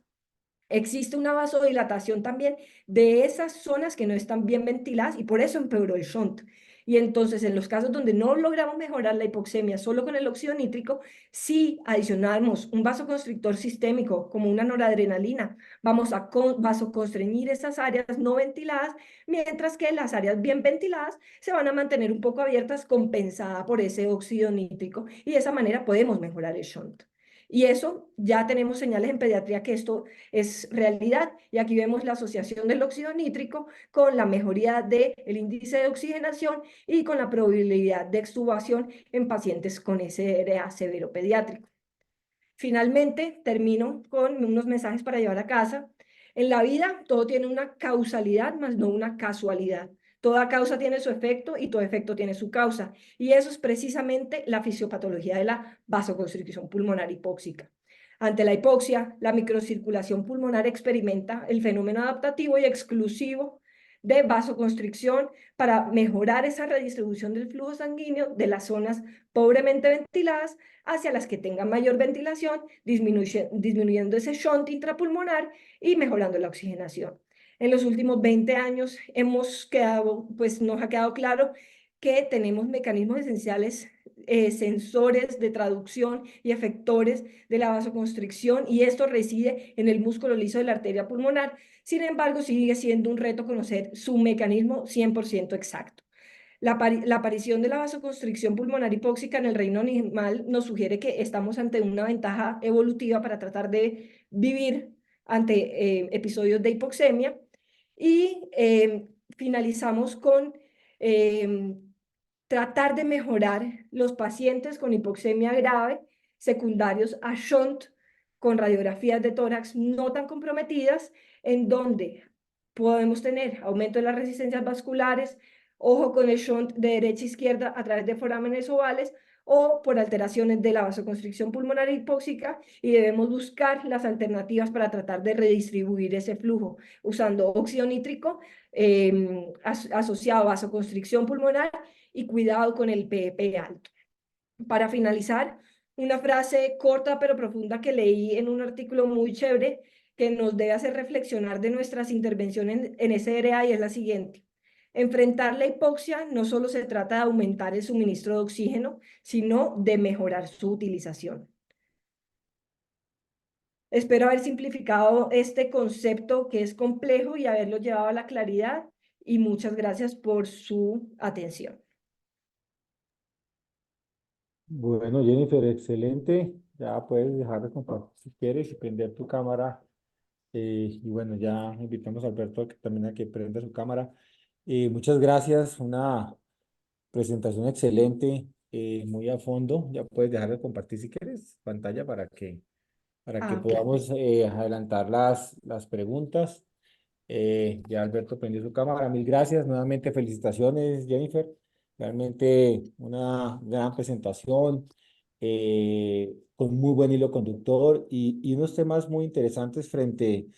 Speaker 2: existe una vasodilatación también de esas zonas que no están bien ventiladas y por eso empeoró el shunt. Y entonces, en los casos donde no logramos mejorar la hipoxemia solo con el óxido nítrico, si adicionamos un vasoconstrictor sistémico como una noradrenalina, vamos a vasoconstreñir esas áreas no ventiladas, mientras que las áreas bien ventiladas se van a mantener un poco abiertas, compensada por ese óxido nítrico, y de esa manera podemos mejorar el shunt. Y eso ya tenemos señales en pediatría que esto es realidad. Y aquí vemos la asociación del óxido nítrico con la mejoría del índice de oxigenación y con la probabilidad de extubación en pacientes con SRA severo pediátrico. Finalmente, termino con unos mensajes para llevar a casa. En la vida todo tiene una causalidad, más no una casualidad. Toda causa tiene su efecto y todo efecto tiene su causa. Y eso es precisamente la fisiopatología de la vasoconstricción pulmonar hipóxica. Ante la hipoxia, la microcirculación pulmonar experimenta el fenómeno adaptativo y exclusivo de vasoconstricción para mejorar esa redistribución del flujo sanguíneo de las zonas pobremente ventiladas hacia las que tengan mayor ventilación, disminuyendo ese shunt intrapulmonar y mejorando la oxigenación. En los últimos 20 años nos ha quedado claro que tenemos mecanismos esenciales, sensores de traducción y efectores de la vasoconstricción, y esto reside en el músculo liso de la arteria pulmonar. Sin embargo, sigue siendo un reto conocer su mecanismo 100% exacto. La aparición de la vasoconstricción pulmonar hipóxica en el reino animal nos sugiere que estamos ante una ventaja evolutiva para tratar de vivir ante episodios de hipoxemia. Y finalizamos con eh, tratar de mejorar los pacientes con hipoxemia grave secundarios a shunt con radiografías de tórax no tan comprometidas, en donde podemos tener aumento de las resistencias vasculares, ojo con el shunt de derecha a izquierda a través de forámenes ovales o por alteraciones de la vasoconstricción pulmonar hipóxica, y debemos buscar las alternativas para tratar de redistribuir ese flujo usando óxido nítrico asociado a vasoconstricción pulmonar y cuidado con el PEP alto. Para finalizar, una frase corta pero profunda que leí en un artículo muy chévere que nos debe hacer reflexionar de nuestras intervenciones en SRA, y es la siguiente. Enfrentar la hipoxia no solo se trata de aumentar el suministro de oxígeno, sino de mejorar su utilización. Espero haber simplificado este concepto que es complejo y haberlo llevado a la claridad, y muchas gracias por su atención.
Speaker 1: Bueno, Jennifer, excelente. Ya puedes dejar de compartir si quieres y prender tu cámara. Y bueno, ya invitamos a Alberto también a que prenda su cámara. Muchas gracias, una presentación excelente, muy a fondo. Ya puedes dejar de compartir si quieres pantalla para que
Speaker 2: Ok.
Speaker 1: podamos adelantar las preguntas. Ya Alberto prendió su cámara. Mil gracias. Nuevamente felicitaciones, Jennifer. Realmente una gran presentación. con muy buen hilo conductor y unos temas muy interesantes frente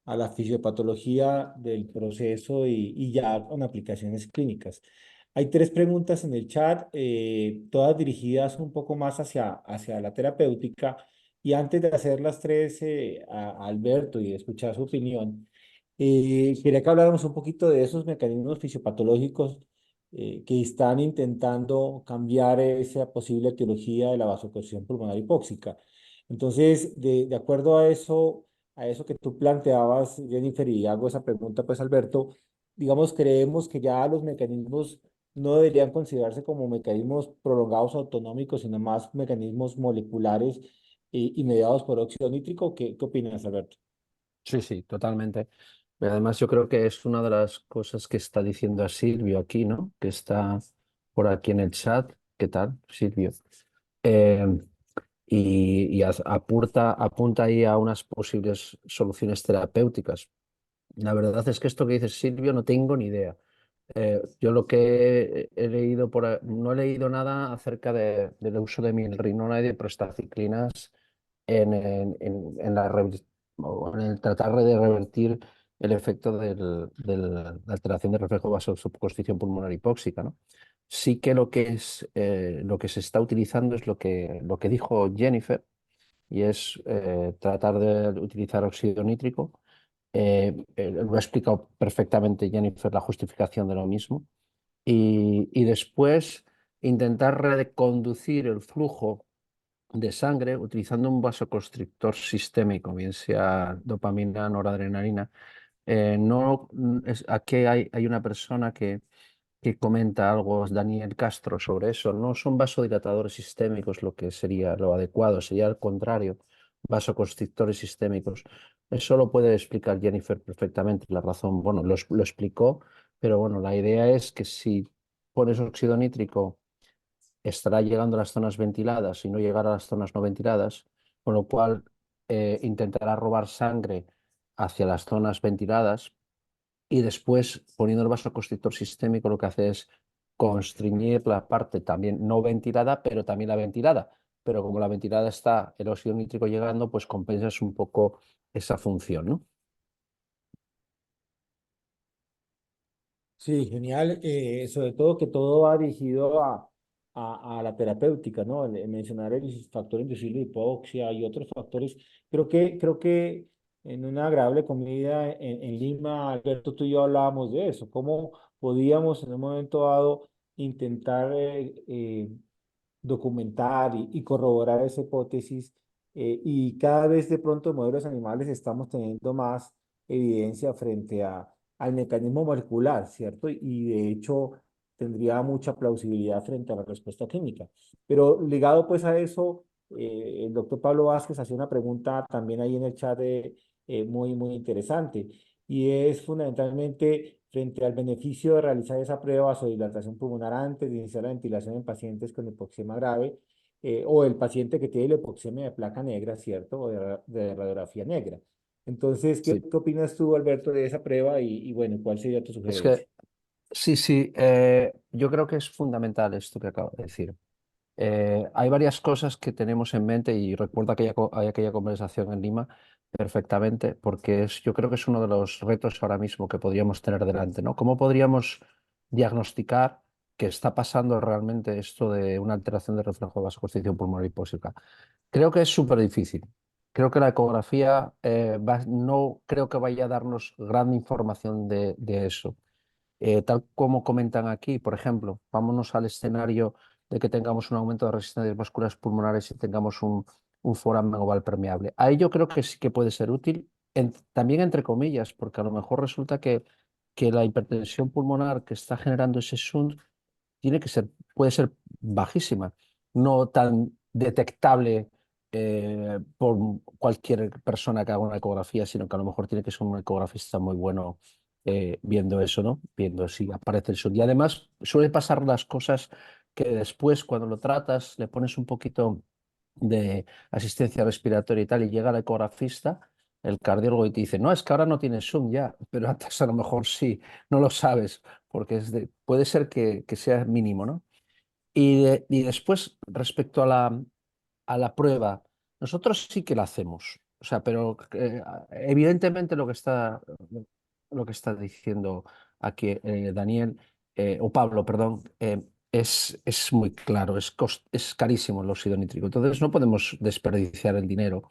Speaker 1: a la fisiopatología del proceso y ya con aplicaciones clínicas. Hay tres preguntas en el chat, todas dirigidas un poco más hacia la terapéutica. Y antes de hacer las tres a Alberto y de escuchar su opinión, quería que habláramos un poquito de esos mecanismos fisiopatológicos que están intentando cambiar esa posible etiología de la vasoconstricción pulmonar hipóxica. Entonces, de acuerdo a eso que tú planteabas, Jennifer, y hago esa pregunta, pues, Alberto, digamos, creemos que ya los mecanismos no deberían considerarse como mecanismos prolongados autonómicos, sino más mecanismos moleculares y mediados por óxido nítrico. ¿Qué opinas, Alberto?
Speaker 3: Sí, sí, totalmente. Además, yo creo que es una de las cosas que está diciendo a Silvio aquí, ¿no? Que está por aquí en el chat. ¿Qué tal, Silvio? Eh, apunta ahí a unas posibles soluciones terapéuticas. La verdad es que esto que dice Silvio no tengo ni idea. Yo lo que he leído no he leído nada acerca del uso de milrinona y de prostaciclinas en o en el tratar de revertir el efecto de la alteración del reflejo vasoconstricción pulmonar hipóxica, ¿no? Sí que lo que se está utilizando es lo que dijo Jennifer, y es tratar de utilizar óxido nítrico. Lo ha explicado perfectamente Jennifer, la justificación de lo mismo. Y después intentar reconducir el flujo de sangre utilizando un vasoconstrictor sistémico, bien sea dopamina, noradrenalina. No, aquí hay una persona que comenta algo, Daniel Castro, sobre eso. No son vasodilatadores sistémicos lo que sería lo adecuado, sería al contrario, vasoconstrictores sistémicos. Eso lo puede explicar Jennifer perfectamente. La razón, bueno, lo explicó, pero bueno, la idea es que si pones óxido nítrico estará llegando a las zonas ventiladas y no llegará a las zonas no ventiladas, con lo cual intentará robar sangre hacia las zonas ventiladas y después, poniendo el vasoconstrictor sistémico, lo que hace es constriñir la parte también no ventilada, pero también la ventilada. Pero como la ventilada está el óxido nítrico llegando, pues compensas un poco esa función, ¿no?
Speaker 1: Sí, genial. Sobre todo que todo va dirigido a la terapéutica, ¿no? Mencionar el factor inducible de hipoxia y otros factores. Creo que en una agradable comida en Lima, Alberto, tú y yo hablábamos de eso, cómo podíamos en un momento dado intentar documentar y corroborar esa hipótesis. Y cada vez de pronto en modelos animales estamos teniendo más evidencia frente al mecanismo molecular, ¿cierto? Y de hecho tendría mucha plausibilidad frente a la respuesta clínica. Pero ligado pues a eso, el doctor Pablo Vázquez hacía una pregunta también ahí en el chat muy interesante y es fundamentalmente frente al beneficio de realizar esa prueba de vasodilatación pulmonar antes de iniciar la ventilación en pacientes con hipoxemia grave o el paciente que tiene la hipoxemia de placa negra, ¿cierto? O de radiografía negra. Entonces,
Speaker 3: Sí.
Speaker 1: ¿qué opinas tú, Alberto, de esa prueba y bueno, cuál sería tu
Speaker 3: Es
Speaker 1: sugerencia?
Speaker 3: que sí, sí, yo creo que es fundamental esto que acabo de decir. Hay varias cosas que tenemos en mente y recuerdo aquella conversación en Lima perfectamente, porque yo creo que es uno de los retos ahora mismo que podríamos tener delante, ¿no? ¿Cómo podríamos diagnosticar que está pasando realmente esto de una alteración de reflejo de vasoconstricción pulmonar hipóxica? Creo que es súper difícil. Creo que la ecografía no creo que vaya a darnos gran información de eso. Tal como comentan aquí, por ejemplo, vámonos al escenario de que tengamos un aumento de resistencias vasculares pulmonares y tengamos un foramen oval permeable. Ahí yo creo que sí que puede ser útil, también entre comillas, porque a lo mejor resulta que la hipertensión pulmonar que está generando ese shunt puede ser bajísima, no tan detectable por cualquier persona que haga una ecografía, sino que a lo mejor tiene que ser un ecografista muy bueno viendo eso, ¿no? Viendo si aparece el shunt. Y además suele pasar las cosas que después, cuando lo tratas, le pones un poquito de asistencia respiratoria y tal, y llega el ecografista, el cardiólogo, y te dice, no, es que ahora no tienes shunt ya, pero antes a lo mejor sí, no lo sabes porque puede ser que sea mínimo, ¿no? Y después, respecto a a la prueba, nosotros sí que la hacemos. O sea, pero evidentemente lo que está diciendo aquí Daniel, o Pablo, perdón, es muy claro, es carísimo el óxido nítrico. Entonces no podemos desperdiciar el dinero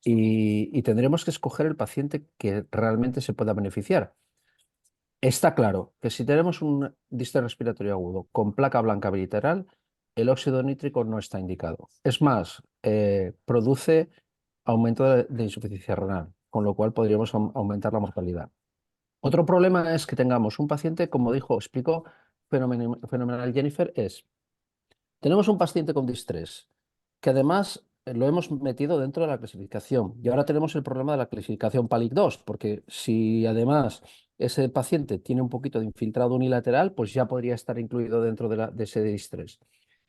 Speaker 3: y tendremos que escoger el paciente que realmente se pueda beneficiar. Está claro que si tenemos un distrés respiratorio agudo con placa blanca bilateral, el óxido nítrico no está indicado. Es más, produce aumento de insuficiencia renal, con lo cual podríamos aumentar la mortalidad. Otro problema es que tengamos un paciente, como explicó fenomenal Jennifer, tenemos un paciente con distrés que además lo hemos metido dentro de la clasificación y ahora tenemos el problema de la clasificación PALIC 2, porque si además ese paciente tiene un poquito de infiltrado unilateral, pues ya podría estar incluido dentro de ese distrés.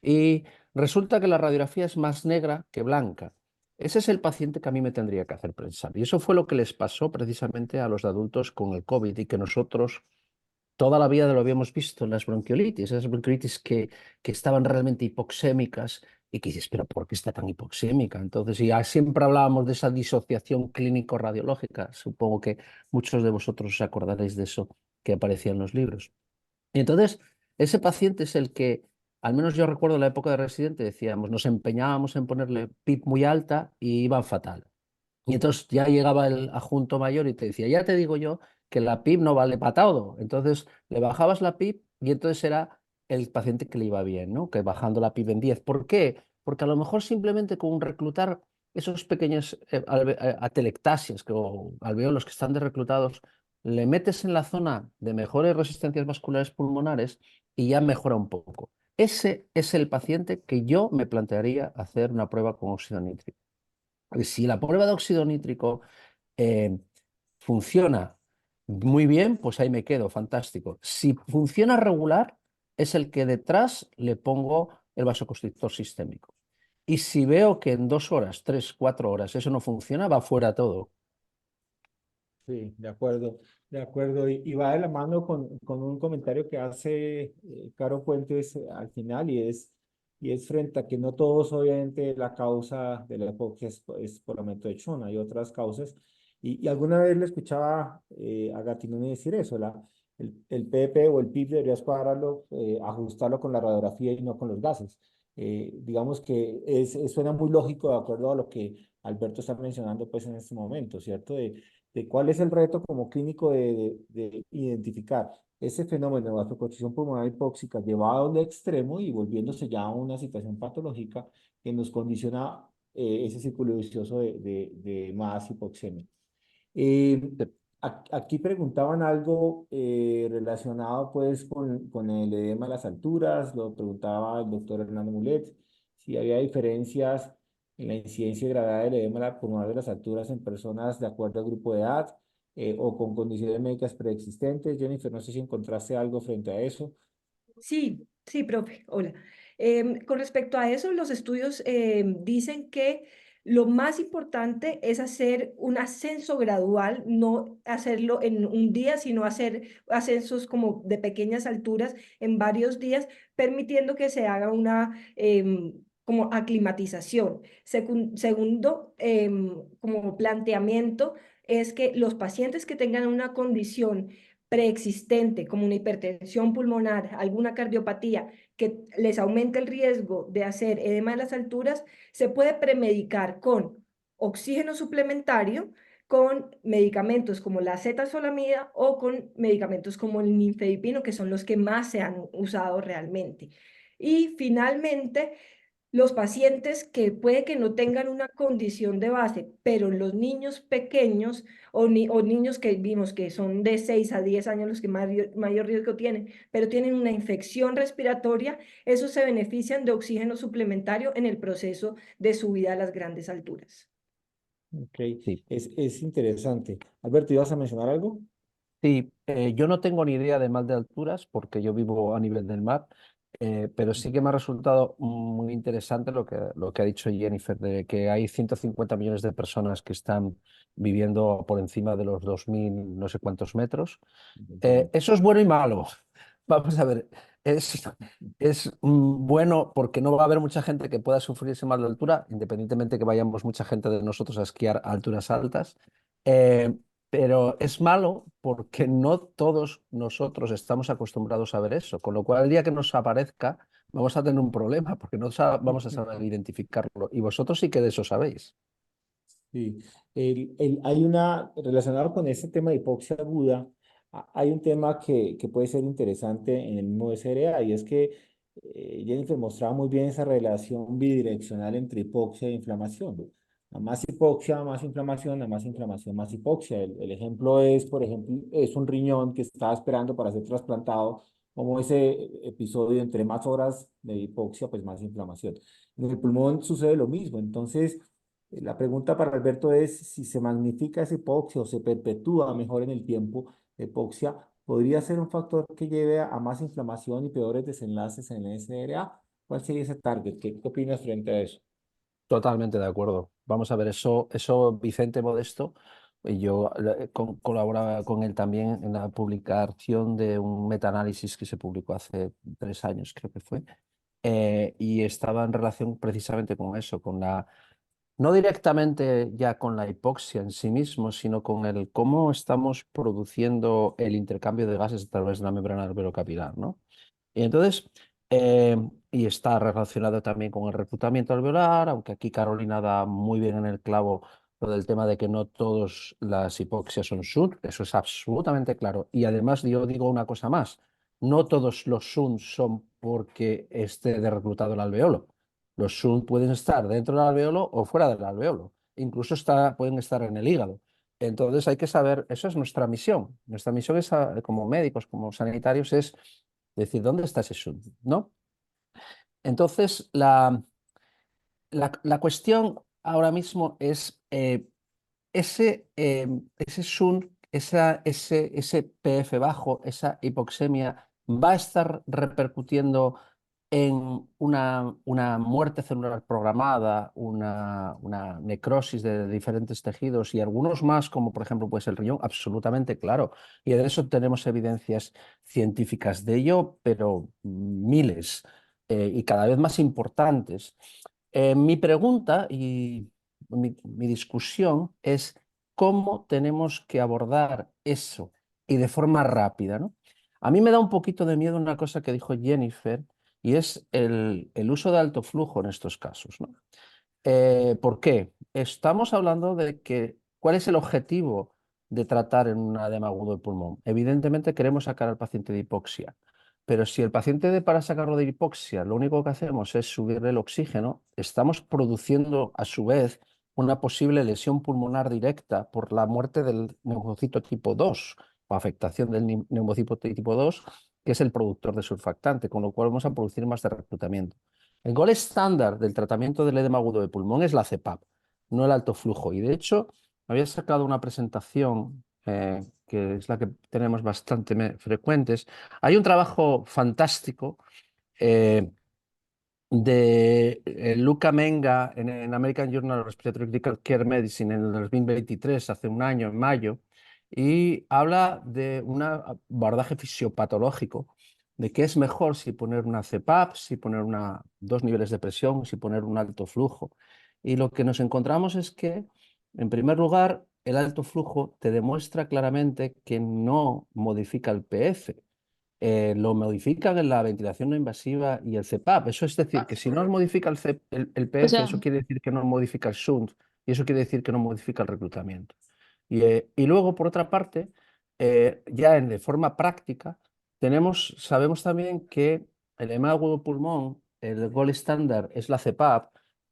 Speaker 3: Y resulta que la radiografía es más negra que blanca. Ese es el paciente que a mí me tendría que hacer pensar. Y eso fue lo que les pasó precisamente a los adultos con el COVID y que nosotros toda la vida lo habíamos visto en las bronquiolitis, esas bronquiolitis que estaban realmente hipoxémicas y que dices, pero ¿por qué está tan hipoxémica? Entonces, ya siempre hablábamos de esa disociación clínico-radiológica. Supongo que muchos de vosotros os acordaréis de eso que aparecía en los libros. Y entonces, ese paciente es el que, al menos yo recuerdo la época de residente, decíamos, nos empeñábamos en ponerle PIP muy alta y iban fatal. Y entonces ya llegaba el adjunto mayor y te decía, ya te digo yo que la PIB no vale para todo. Entonces le bajabas la PIB y entonces era el paciente que le iba bien, ¿no? Que bajando la PIB en 10. ¿Por qué? Porque a lo mejor simplemente con reclutar esos pequeños atelectasias o alveolos que están reclutados, le metes en la zona de mejores resistencias vasculares pulmonares y ya mejora un poco. Ese es el paciente que yo me plantearía hacer una prueba con óxido nítrico. Si la prueba de óxido nítrico eh, funciona muy bien, pues ahí me quedo, fantástico. Si funciona regular, es el que detrás le pongo el vasoconstrictor sistémico. Y si veo que en 2 horas, 3, 4 horas eso no funciona, va fuera todo.
Speaker 1: Sí, de acuerdo, de acuerdo. Y va de la mano con un comentario que hace Caro Puentes al final y es frente a que no todos, obviamente, la causa de la hipoxia es por aumento de Schoen, hay otras causas. Y alguna vez le escuchaba a Gattinoni decir eso, el PP o el PIB deberías cuadrarlo, ajustarlo con la radiografía y no con los gases. Digamos que suena muy lógico de acuerdo a lo que Alberto está mencionando pues en este momento, ¿cierto? De cuál es el reto como clínico de identificar ese fenómeno de vasoconstricción pulmonar hipóxica llevado a un extremo y volviéndose ya a una situación patológica que nos condiciona ese círculo vicioso de más hipoxemia. Eh, Aquí preguntaban algo relacionado pues con el edema de las alturas, lo preguntaba el doctor Hernando Mulet, si había diferencias en la incidencia y gravedad del edema pulmonar de las alturas en personas de acuerdo al grupo de edad o con condiciones médicas preexistentes. Jennifer, no sé si encontraste algo frente a eso.
Speaker 2: Sí, sí, profe, hola. Con respecto a eso, los estudios dicen que lo más importante es hacer un ascenso gradual, no hacerlo en un día, sino hacer ascensos como de pequeñas alturas en varios días, permitiendo que se haga una como aclimatización. Segundo, como planteamiento es que los pacientes que tengan una condición preexistente, como una hipertensión pulmonar, alguna cardiopatía, que les aumente el riesgo de hacer edema de las alturas, se puede premedicar con oxígeno suplementario, con medicamentos como la acetazolamida o con medicamentos como el ninfedipino, que son los que más se han usado realmente. Y finalmente, los pacientes que puede que no tengan una condición de base, pero los niños pequeños o niños que vimos que son de 6 a 10 años los que mayor riesgo tienen, pero tienen una infección respiratoria, esos se benefician de oxígeno suplementario en el proceso de subida a las grandes alturas.
Speaker 1: Ok,
Speaker 3: Sí.
Speaker 1: es interesante. Alberto, ¿ibas a mencionar algo?
Speaker 3: Sí, yo no tengo ni idea de mal de alturas porque yo vivo a nivel del mar, pero sí que me ha resultado muy interesante lo que ha dicho Jennifer, de que hay 150 millones de personas que están viviendo por encima de los 2000 no sé cuántos metros. Eso es bueno y malo. Vamos a ver, Es, es bueno porque no va a haber mucha gente que pueda sufrir ese mal de altura, independientemente que vayamos mucha gente de nosotros a esquiar a alturas altas. Eh, pero es malo porque no todos nosotros estamos acostumbrados a ver eso, con lo cual el día que nos aparezca vamos a tener un problema porque no vamos a saber identificarlo. Y vosotros sí que de eso sabéis.
Speaker 1: Sí, hay una, relacionado con este tema de hipoxia aguda, hay un tema que puede ser interesante en el mismo SRA y es que Jennifer mostraba muy bien esa relación bidireccional entre hipoxia e inflamación. A más hipoxia, más inflamación, a más inflamación, más hipoxia. El ejemplo es, por ejemplo, es un riñón que está esperando para ser trasplantado, como ese episodio, entre más horas de hipoxia, pues más inflamación. En el pulmón sucede lo mismo, entonces... La pregunta para Alberto es si se magnifica esa hipoxia o se perpetúa mejor en el tiempo la hipoxia, ¿podría ser un factor que lleve a más inflamación y peores desenlaces en el SRA? ¿Cuál sería ese target? ¿Qué opinas frente a eso?
Speaker 3: Totalmente de acuerdo. Vamos a ver, eso Vicente Modesto, y yo colaboraba con él también en la publicación de un metaanálisis que se publicó hace 3 años, creo que fue, y estaba en relación precisamente con eso, no directamente ya con la hipoxia en sí mismo, sino con el cómo estamos produciendo el intercambio de gases a través de la membrana alveolar, ¿no? Y entonces, eh, y está relacionado también con el reclutamiento alveolar, aunque aquí Carolina da muy bien en el clavo lo del tema de que no todas las hipoxias son SUN, eso es absolutamente claro. Y además yo digo una cosa más, no todos los SUN son porque esté de reclutado el alveolo. Los SUN pueden estar dentro del alveolo o fuera del alveolo, incluso pueden estar en el hígado. Entonces hay que saber, eso es nuestra misión. Nuestra misión es, como médicos, como sanitarios, es decir, ¿dónde está ese sun? ¿No? Entonces, la cuestión ahora mismo es ese sun, ese PF bajo, esa hipoxemia, va a estar repercutiendo en una muerte celular programada, una necrosis de diferentes tejidos y algunos más, como por ejemplo pues el riñón, absolutamente claro. Y de eso tenemos evidencias científicas de ello, pero miles y cada vez más importantes. Mi pregunta y mi discusión es cómo tenemos que abordar eso y de forma rápida, ¿no? A mí me da un poquito de miedo una cosa que dijo Jennifer y es el uso de alto flujo en estos casos, ¿no? ¿Por qué? Estamos hablando de que, ¿cuál es el objetivo de tratar en un edema agudo de pulmón? Evidentemente queremos sacar al paciente de hipoxia, pero si el paciente para sacarlo de hipoxia lo único que hacemos es subirle el oxígeno, estamos produciendo a su vez una posible lesión pulmonar directa por la muerte del neumocito tipo 2 o afectación del neumocito tipo 2, que es el productor de surfactante, con lo cual vamos a producir más de reclutamiento. El gol estándar del tratamiento del edema agudo de pulmón es la CPAP, no el alto flujo. Y de hecho, había sacado una presentación que es la que tenemos bastante frecuentes. Hay un trabajo fantástico eh, de Luca Menga en American Journal of Respiratory Critical Care Medicine en el 2023, hace un año, en mayo, y habla de un abordaje fisiopatológico, de qué es mejor si poner una CPAP, si poner dos niveles de presión, si poner un alto flujo. Y lo que nos encontramos es que, en primer lugar, el alto flujo te demuestra claramente que no modifica el PF, lo modifican en la ventilación no invasiva y el CPAP. Eso es decir, que si no modifica el
Speaker 2: O
Speaker 3: PF,
Speaker 2: sea,
Speaker 3: eso quiere decir que no modifica el SUNT y eso quiere decir que no modifica el reclutamiento. Y luego, por otra parte, ya de forma práctica, sabemos también que el edema agudo pulmón, el gold estándar es la CPAP,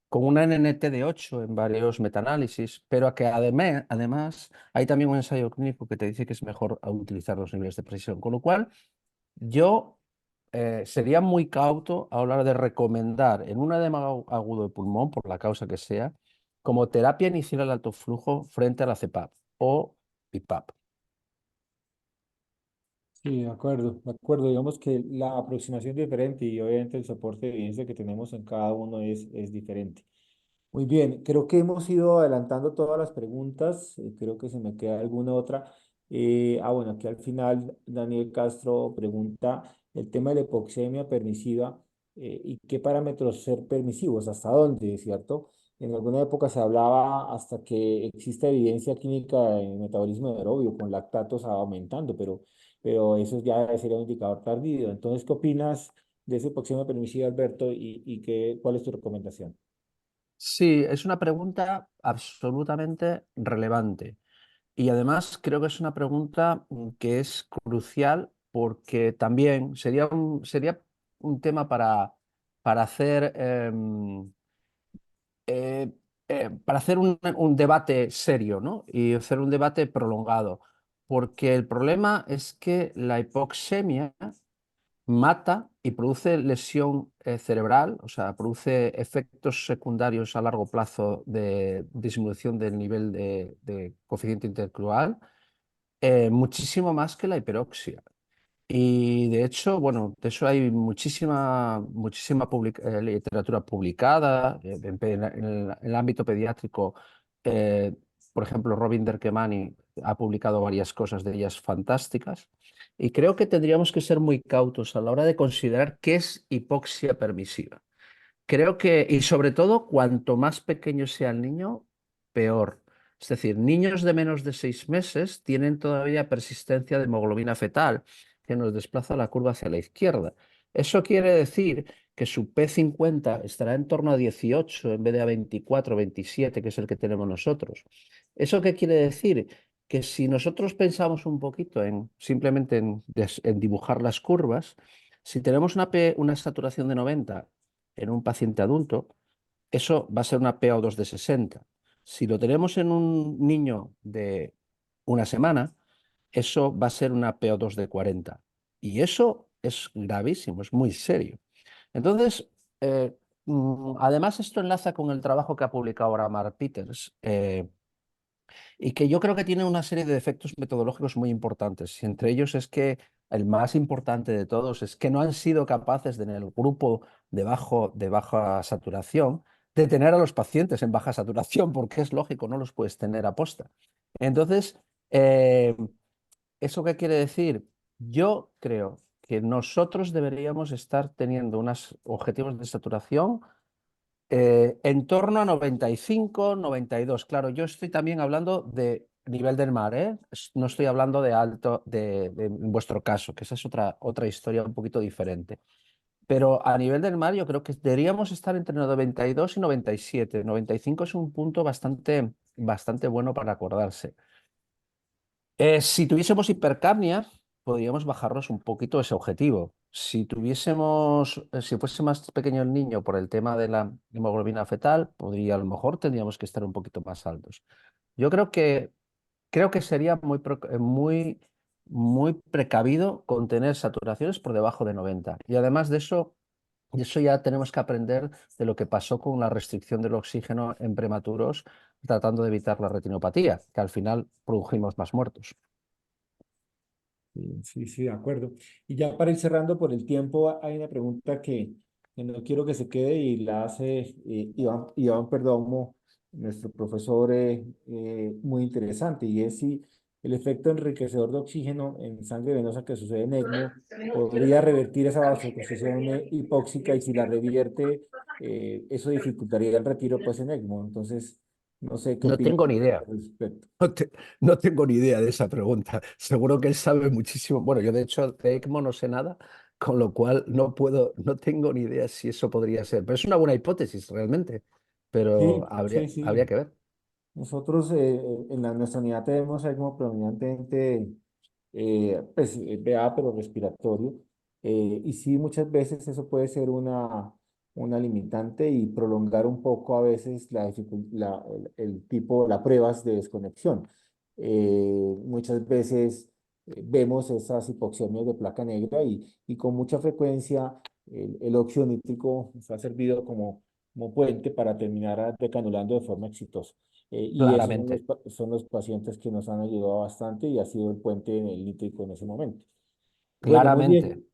Speaker 3: con una NNT de 8 en varios metaanálisis, pero que además hay también un ensayo clínico que te dice que es mejor utilizar los niveles de presión. Con lo cual, yo sería muy cauto a hablar de recomendar en un edema agudo de pulmón, por la causa que sea, como terapia inicial al alto flujo frente a la CPAP o BiPAP.
Speaker 1: Sí, de acuerdo, de acuerdo. Digamos que la aproximación es diferente y obviamente el soporte de evidencia que tenemos en cada uno es diferente. Muy bien, creo que hemos ido adelantando todas las preguntas. Creo que se me queda alguna otra. Bueno, aquí al final Daniel Castro pregunta el tema de la hipoxemia permisiva y qué parámetros ser permisivos, hasta dónde, ¿cierto? En alguna época se hablaba hasta que existe evidencia clínica en metabolismo aerobio con lactatos aumentando, pero eso ya sería un indicador tardío. Entonces, ¿qué opinas de esa hipoxemia permisiva, Alberto, cuál es tu recomendación?
Speaker 3: Sí, es una pregunta absolutamente relevante. Y además creo que es una pregunta que es crucial porque también sería un tema para hacer, para hacer un debate serio, ¿no? Y hacer un debate prolongado. Porque el problema es que la hipoxemia mata y produce lesión cerebral, o sea, produce efectos secundarios a largo plazo de disminución del nivel de coeficiente intelectual, muchísimo más que la hiperoxia. Y de hecho, bueno, de eso hay muchísima literatura publicada en el ámbito pediátrico. eh, por ejemplo, Robin Derkemani ha publicado varias cosas de ellas fantásticas. Y creo que tendríamos que ser muy cautos a la hora de considerar qué es hipoxia permisiva. Creo que, y sobre todo, cuanto más pequeño sea el niño, peor. Es decir, niños de menos de 6 meses tienen todavía persistencia de hemoglobina fetal, que nos desplaza la curva hacia la izquierda. Eso quiere decir que su P50 estará en torno a 18 en vez de a 24 o 27, que es el que tenemos nosotros. ¿Eso qué quiere decir? Que si nosotros pensamos un poquito en simplemente en dibujar las curvas, si tenemos una saturación de 90 en un paciente adulto, eso va a ser una PaO2 de 60. Si lo tenemos en un niño de una semana, eso va a ser una PaO2 de 40. Y eso es gravísimo, es muy serio. Entonces, además esto enlaza con el trabajo que ha publicado ahora Mark Peters, y que yo creo que tiene una serie de defectos metodológicos muy importantes. Y entre ellos es que el más importante de todos es que no han sido capaces de, en el grupo de baja saturación, de tener a los pacientes en baja saturación, porque es lógico, no los puedes tener a posta. Entonces, eh, ¿eso qué quiere decir? Yo creo que nosotros deberíamos estar teniendo unos objetivos de saturación en torno a 95, 92. Claro, yo estoy también hablando de nivel del mar, ¿eh? No estoy hablando de alto, en vuestro caso, que esa es otra historia un poquito diferente. Pero a nivel del mar yo creo que deberíamos estar entre 92 y 97. 95 es un punto bastante bueno para acordarse. Si tuviésemos hipercapnia, podríamos bajarnos un poquito ese objetivo. Si fuese más pequeño el niño por el tema de la hemoglobina fetal, a lo mejor tendríamos que estar un poquito más altos. Yo creo que sería muy precavido con tener saturaciones por debajo de 90. Y además de eso ya tenemos que aprender de lo que pasó con la restricción del oxígeno en prematuros, tratando de evitar la retinopatía, que al final produjimos más muertos.
Speaker 1: Sí, sí, sí, de acuerdo. Y ya para ir cerrando por el tiempo, hay una pregunta que no quiero que se quede y la hace Iván Perdomo, nuestro profesor muy interesante, y es si el efecto enriquecedor de oxígeno en sangre venosa que sucede en ECMO podría revertir esa vasoconstricción hipóxica y si la revierte, eso dificultaría el retiro pues en ECMO. Entonces, no sé qué
Speaker 3: No
Speaker 1: opinas
Speaker 3: tengo ni idea.
Speaker 1: al respecto.
Speaker 3: No tengo ni idea de esa pregunta. Seguro que él sabe muchísimo. Bueno, yo de hecho de ECMO no sé nada, con lo cual no tengo ni idea si eso podría ser. Pero es una buena hipótesis realmente.
Speaker 1: Sí,
Speaker 3: Pero
Speaker 1: sí,
Speaker 3: habría
Speaker 1: sí.
Speaker 3: que ver.
Speaker 1: Nosotros en nuestra unidad tenemos ECMO predominantemente pues, BA, pero respiratorio. Y sí, muchas veces eso puede ser una limitante y prolongar un poco a veces el tipo, las pruebas de desconexión. Muchas veces vemos esas hipoxemias de placa negra y con mucha frecuencia el óxido nítrico nos ha servido como puente para terminar decanulando de forma exitosa. Y esos son
Speaker 3: Claramente.
Speaker 1: son los pacientes que nos han ayudado bastante y ha sido el puente en el nítrico en ese momento. Bueno, muy
Speaker 3: Claramente.
Speaker 1: bien.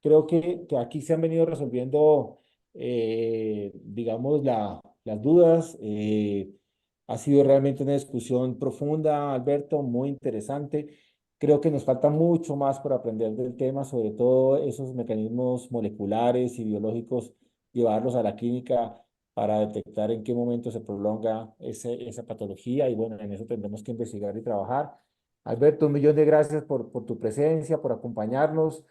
Speaker 1: Creo que aquí se han venido resolviendo, digamos, las dudas. Ha sido realmente una discusión profunda, Alberto, muy interesante. Creo que nos falta mucho más por aprender del tema, sobre todo esos mecanismos moleculares y biológicos, llevarlos a la clínica para detectar en qué momento se prolonga esa patología y bueno, en eso tendremos que investigar y trabajar. Alberto, un millón de gracias por tu presencia, por acompañarnos.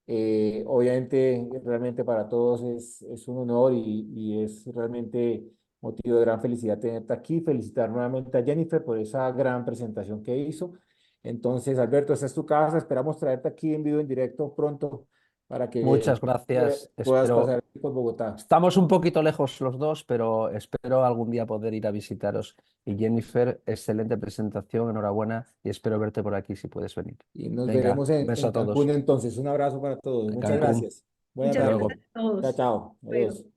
Speaker 1: Obviamente, realmente para todos es un honor y es realmente motivo de gran felicidad tenerte aquí. Felicitar nuevamente a Jennifer por esa gran presentación que hizo. Entonces, Alberto, esta es tu casa. Esperamos traerte aquí en vivo, en directo pronto para que
Speaker 3: Muchas gracias.
Speaker 1: puedas
Speaker 3: Espero.
Speaker 1: pasar aquí por Bogotá.
Speaker 3: Estamos un poquito lejos los dos, pero espero algún día poder ir a visitaros. Y Jennifer, excelente presentación, enhorabuena y espero verte por aquí si puedes venir.
Speaker 1: Y nos
Speaker 3: Venga,
Speaker 1: veremos
Speaker 3: un beso
Speaker 1: en
Speaker 3: a todos.
Speaker 1: Cancún entonces. Un abrazo para todos.
Speaker 3: A
Speaker 1: Muchas
Speaker 3: Cancún.
Speaker 1: gracias. Buenas
Speaker 3: Hasta
Speaker 2: Muchas
Speaker 1: tardes.
Speaker 3: luego.
Speaker 2: gracias a todos.
Speaker 1: Chao, chao.
Speaker 2: Luego.
Speaker 1: Adiós.